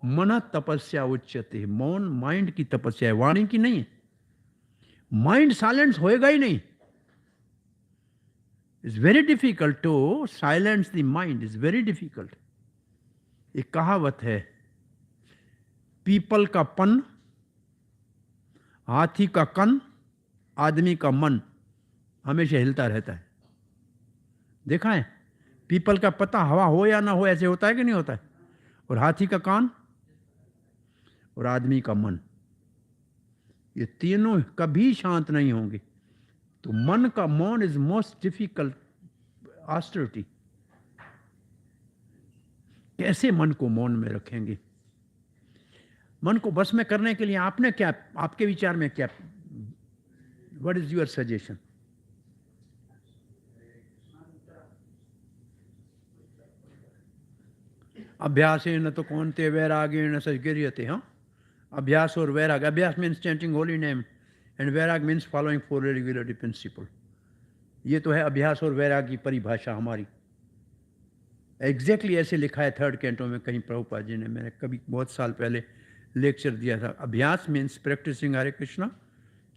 मन तपस्या उच्यते. मौन माइंड की तपस्या है, वाणी की नहीं है. माइंड साइलेंस होएगा ही नहीं. It's very difficult to silence the mind. Is very difficult. एक कहावत है, पीपल का पन, हाथी का कन, आदमी का मन हमेशा हिलता रहता है. देखा है? पीपल का पत्ता हवा हो या ना हो ऐसे होता है कि नहीं होता है? और हाथी का कान और आदमी का मन, ये तीनों कभी शांत नहीं होंगे. तो मन का मौन इज मोस्ट डिफिकल्ट ऑस्टेरिटी. कैसे मन को मौन में रखेंगे? मन को बस में करने के लिए आपने क्या, आपके विचार में क्या, व्हाट इज योर सजेशन? अभ्यासेन तो कौनते वैरागेण सज्ञर्यते. हाँ, अभ्यास और वैराग. अभ्यास means chanting holy name and वैराग means following four regularity principle. ये तो है अभ्यास और वैराग की परिभाषा हमारी. एग्जैक्टली ऐसे लिखा है थर्ड कैंटो में कहीं प्रभुपाद जी ने. मैंने कभी बहुत साल पहले लेक्चर दिया था. अभ्यास means practising Hare Krishna,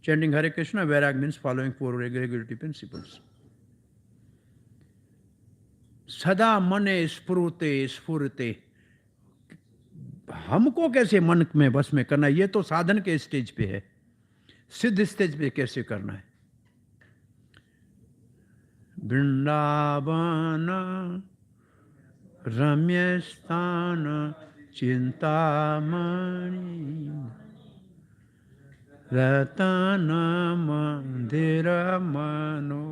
chanting Hare Krishna. वैराग means following four regularity principles. सदा मने स्फुरते स्फुरते. हमको कैसे मन में बस में करना है? ये तो साधन के स्टेज पे है. सिद्ध स्टेज पे कैसे करना है? वृंदावन रम्य स्थान चिंतामणि रतन मंदिर मनो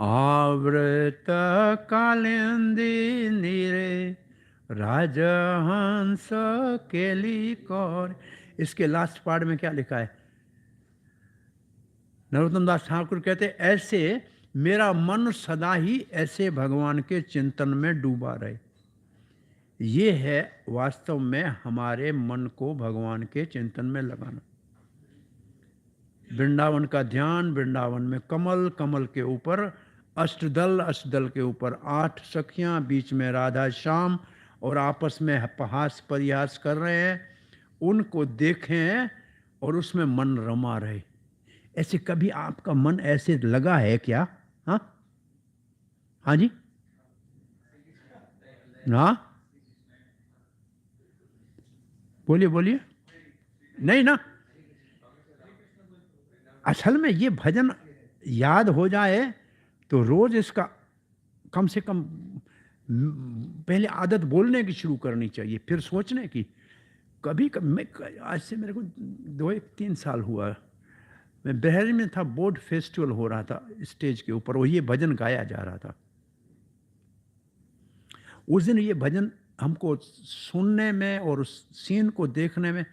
आवृत कालिंदी नीरे राजहंस केली कौर. इसके लास्ट पार्ट में क्या लिखा है? नरोत्तम दास ठाकुर कहते ऐसे मेरा मन सदा ही ऐसे भगवान के चिंतन में डूबा रहे. ये है वास्तव में हमारे मन को भगवान के चिंतन में लगाना. वृंदावन का ध्यान, वृंदावन में कमल, कमल के ऊपर अष्टदल, अष्टदल के ऊपर 8 सखियां, बीच में राधा श्याम, और आपस में हास परिहास कर रहे हैं. उनको देखें और उसमें मन रमा रहे. ऐसे कभी आपका मन ऐसे लगा है क्या? हाँ, हाँ जी, हाँ, बोलिए बोलिए. नहीं ना, असल में ये भजन याद हो जाए तो रोज इसका कम से कम पहले आदत बोलने की शुरू करनी चाहिए, फिर सोचने की. कभी कभी मैं, आज से मेरे को 2-3 साल हुआ, मैं बहरीन में था, बोर्ड फेस्टिवल हो रहा था स्टेज के ऊपर, और ये भजन गाया जा रहा था. उस दिन ये भजन हमको सुनने में और उस सीन को देखने में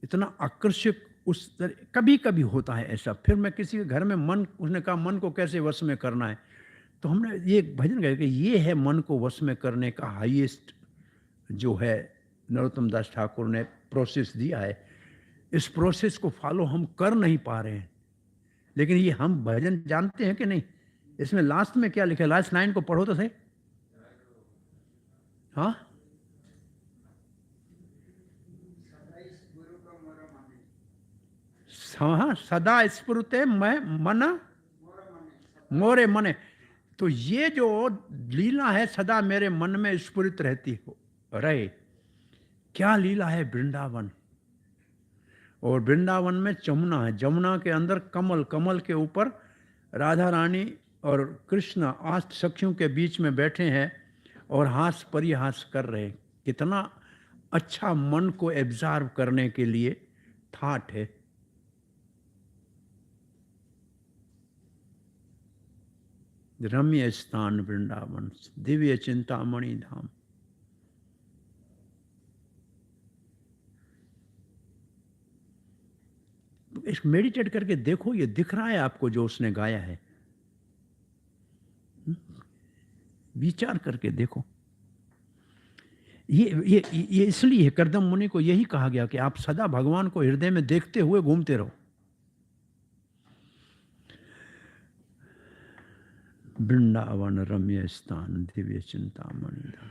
इतना आकर्षक उस कभी कभी होता है ऐसा. फिर मैं किसी के घर में मन, उसने कहा मन को कैसे वश में करना है, तो हमने ये भजन गाया कि ये है मन को वश में करने का हाईएस्ट जो है नरोत्तम दास ठाकुर ने प्रोसेस दिया है. इस प्रोसेस को फॉलो हम कर नहीं पा रहे हैं, लेकिन ये हम भजन जानते हैं कि नहीं, इसमें लास्ट में क्या लिखा है? लास्ट लाइन को पढ़ो तो सही। हाँ, हाँ, सदा स्फुरते मैं मन मोरे मने। तो ये जो लीला है सदा मेरे मन में स्फुरित रहती हो रहे, क्या लीला है वृंदावन। और वृंदावन में जमुना है, जमुना के अंदर कमल, कमल के ऊपर राधा रानी और कृष्ण आष्ट सखियों के बीच में बैठे हैं और हास परिहास कर रहे हैं। कितना अच्छा मन को एब्जॉर्व करने के लिए ठाठ है। रम्य स्थान वृंदावन, दिव्य चिंतामणि धाम। इस मेडिटेट करके देखो, ये दिख रहा है आपको जो उसने गाया है। विचार करके देखो। ये इसलिए कर्दम मुनि को यही कहा गया कि आप सदा भगवान को हृदय में देखते हुए घूमते रहो। वृंदावन रम्य स्थान दिव्य चिंतामणि धाम।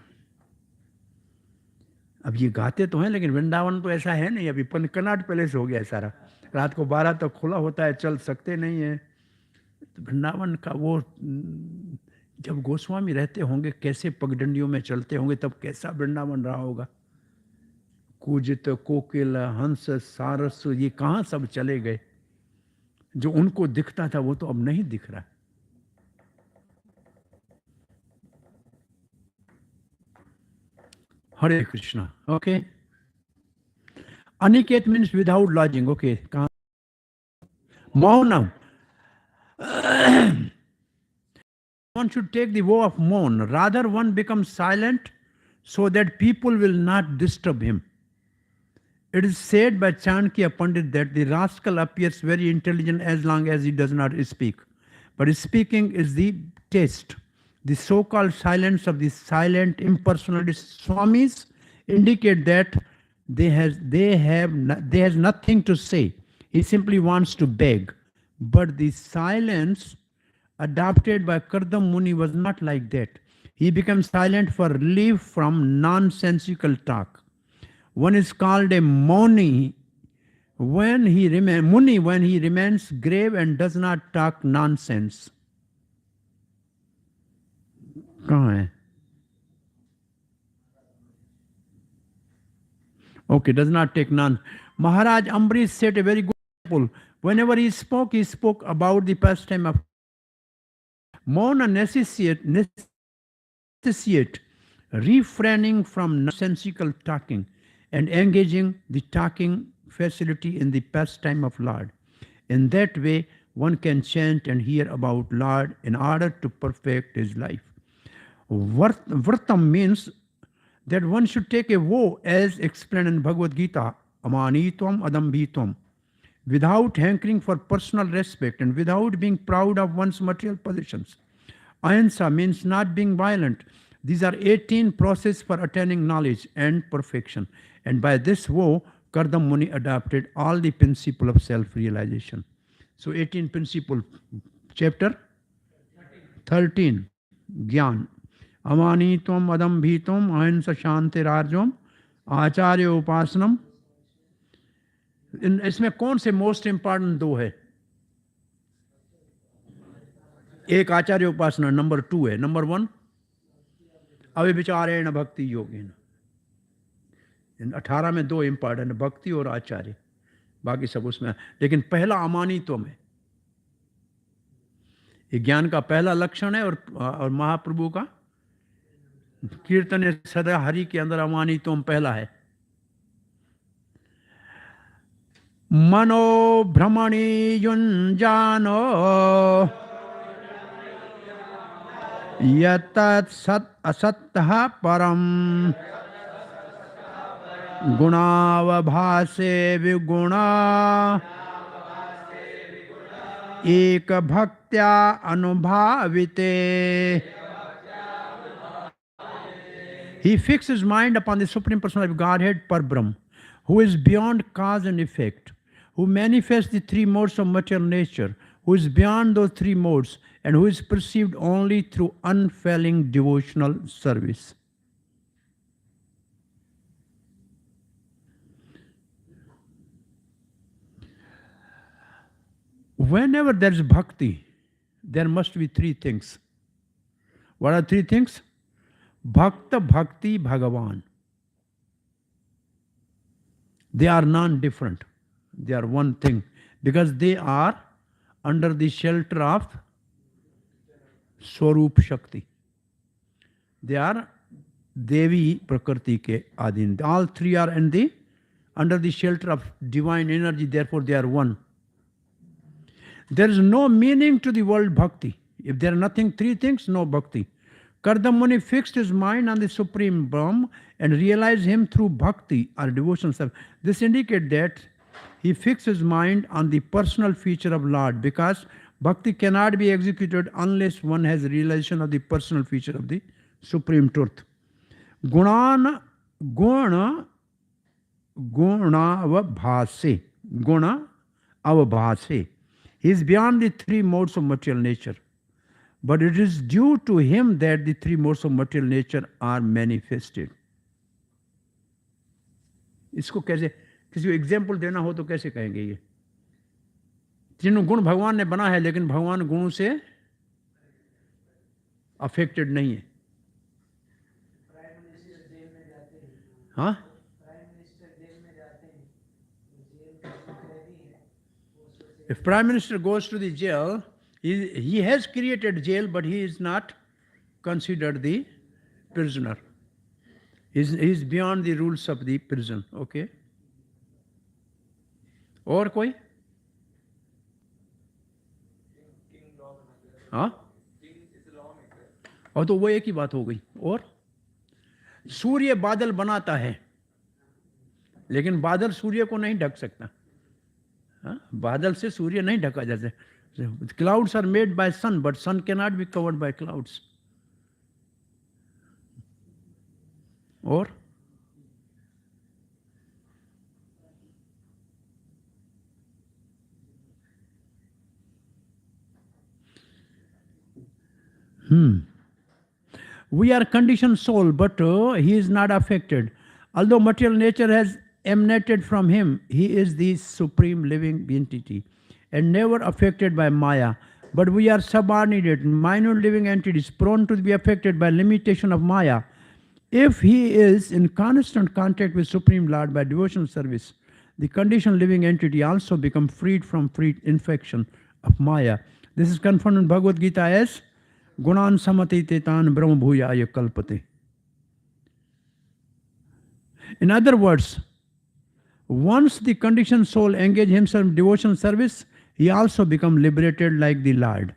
अब ये गाते तो हैं, लेकिन वृंदावन तो ऐसा है नहीं। अभी कनॉट पैलेस हो गया सारा, रात को 12 तक खुला होता है, चल सकते नहीं है। तो वृंदावन का वो, जब गोस्वामी रहते होंगे कैसे पगडंडियों में चलते होंगे, तब कैसा वृंदावन रहा होगा। कूजित कोकिल हंस सारस ये कहाँ सब चले गए। जो उनको दिखता था वो तो अब नहीं दिख रहा। Hare Krishna. Okay, Aniket means without lodging. Okay, कहाँ? मौनम। One should take the vow of mourn. Rather, one becomes silent so that people will not disturb him. It is said by Chanakya Pandit that the rascal appears very intelligent as long as he does not speak. But speaking is the test. The so-called silence of the silent impersonalist Swamis indicate that they has nothing to say. He simply wants to beg. But the silence adopted by Kardam Muni was not like that. He became silent for relief from nonsensical talk. One is called a Muni when he remains grave and does not talk nonsense. कहाँ है? Okay, does not take none. Maharaj Ambrish set a very good example. Whenever he spoke about the pastime of Mauna necessitate refraining from nonsensical talking and engaging the talking facility in the pastime of Lord. In that way, one can chant and hear about Lord in order to perfect his life. Vrtam means that one should take a vow as explained in Bhagavad Gita, amanitvam adambhitvam, without hankering for personal respect and without being proud of one's material possessions. Ahimsa means not being violent. These are 18 processes for attaining knowledge and perfection. And by this vow, Kardam Muni adopted all the principle of self-realization. So 18 principle, chapter 13, Gyan. अमानित्वम अदम्भित्वम अहिंसा शांतिरार्जवम आचार्य उपासनम। इसमें कौन से most important दो है? एक आचार्य उपासना, number 2 है। Number 1 अव्यभिचारेण भक्ति योगेन। इन 18 में 2 इंपॉर्टेंट, भक्ति और आचार्य, बाकी सब उसमें। लेकिन पहला अमानित्वम है। ये ज्ञान का पहला लक्षण है। और महाप्रभु का कीर्तन सदा हरि के अंदर अमानित्वम पहला है। मनो भ्रमणी युञ्जानो यतत् सत् असत्तः परम गुणावभासे विगुणा एक भक्त्या अनुभाविते। He fixed his mind upon the Supreme Personality of Godhead, Parbrahm, who is beyond cause and effect, who manifests the 3 modes of material nature, who is beyond those three modes, and who is perceived only through unfailing devotional service. Whenever there is bhakti, there must be three things. What are three things? Bhakta, Bhakti, Bhagavan. They are non-different. They are one thing because they are under the shelter of Swarup Shakti. They are Devi Prakriti ke adhin. All three are under the shelter of divine energy, therefore they are one. There is no meaning to the word bhakti. If there are nothing, three things, no bhakti. Kardam Muni fixed his mind on the Supreme Brahm and realized him through bhakti or devotion. This indicates that he fixed his mind on the personal feature of Lord, because bhakti cannot be executed unless one has realization of the personal feature of the Supreme Truth. Guna avabhase. He is beyond the three modes of material nature. But it is due to him that the three modes of material nature are manifested. इसको कैसे किसी को example देना हो तो कैसे कहेंगे? ये तीनों गुण भगवान ने बना है, लेकिन भगवान गुणों से अफेक्टेड नहीं है. हाँ, if Prime Minister goes to the jail, he has created jail, but he is not considered the prisoner. He is beyond the rules of the prison. Okay. और कोई? हाँ, और तो वो एक ही बात हो गई. और सूर्य बादल बनाता है, लेकिन बादल सूर्य को नहीं ढक सकता. बादल से सूर्य नहीं ढका जाता. Clouds are made by sun, but sun cannot be covered by clouds. और we are conditioned soul, but he is not affected. Although material nature has emanated from him, he is the supreme living entity and never affected by Maya. But we are subordinate, minor living entities prone to be affected by limitation of Maya. If he is in constant contact with Supreme Lord by devotional service, the conditioned living entity also becomes freed from infection of Maya. This is confirmed in Bhagavad Gita as Gunan Samati Tetan Brahma Bhuyaya Kalpate. In other words, once the conditioned soul engages himself in devotional service, he also becomes liberated like the Lord.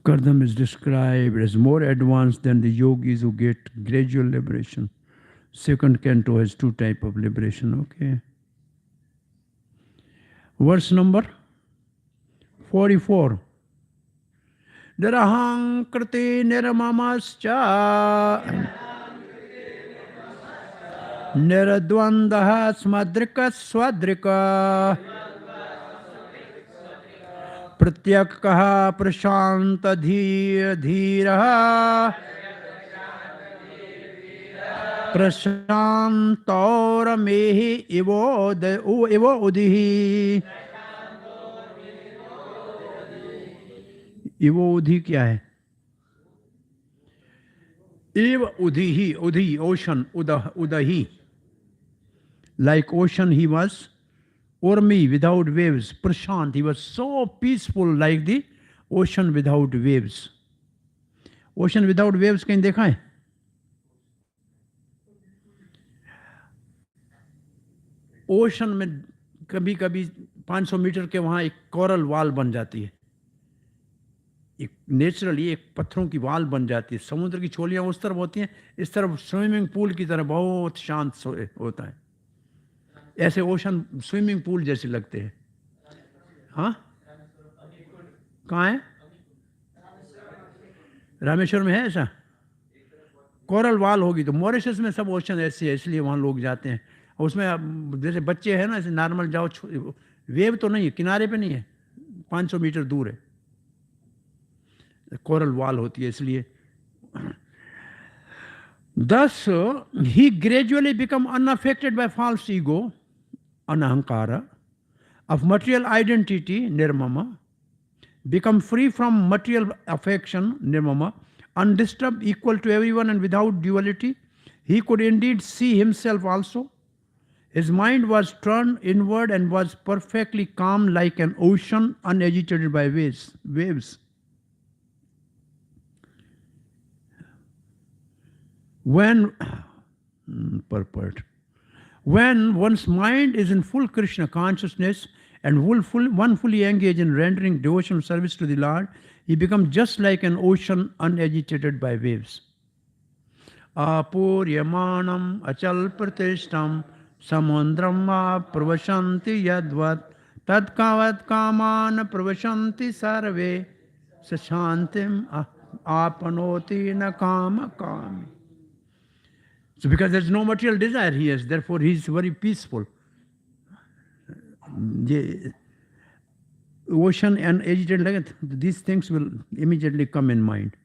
Kardam is described as more advanced than the yogis who get gradual liberation. Second canto has two types of liberation. Okay. Verse number 44. Nirahang kriti nirmamascha niradvandaha smadrika swadrika pratyakah prashanta dhiraha prashantauramehi ivo udihi. इवोधि क्या है? एव उधि, उधि ocean, udahi. Like ocean he was, Urmi without waves, Prashant, he was so peaceful like the ocean without waves. Ocean without waves कहीं देखा है? Ocean में कभी कभी 500 metre के वहां एक कोरल वाल बन जाती है. एक नेचुरली एक पत्थरों की वाल बन जाती है. समुद्र की छोलियां उस तरफ होती हैं, इस तरफ स्विमिंग पूल की तरह बहुत शांत होता है. ऐसे ओशन स्विमिंग पूल जैसे लगते हैं. हाँ, कहाँ है? रामेश्वर में है ऐसा? कोरल वाल होगी, तो मॉरिशस में सब ओशन ऐसे है, इसलिए वहाँ लोग जाते हैं। और उसमें अब जैसे बच्चे हैं ना, ऐसे नॉर्मल जाओ, वेव तो नहीं है, किनारे पे नहीं है, 500 मीटर दूर है, कोरल वाल होती है इसलिए। Thus, he gradually become unaffected by false ego, anahankara, of material identity, nirmama, become free from material affection, nirmama, undisturbed, equal to everyone and without duality. He could indeed see himself also. His mind was turned inward and was perfectly calm like an ocean unagitated by waves. When purport. When one's mind is in full Krishna consciousness and one fully engaged in rendering devotional service to the Lord, he becomes just like an ocean unagitated by waves. Apuryamanam achal pratishtam samundram va pravashanti yadvat tadkavat kaman pravashanti sarve sashantim apanoti na kama kami. So because there's no material desire he has, therefore he is very peaceful. The ocean and agitated, like these things will immediately come in mind.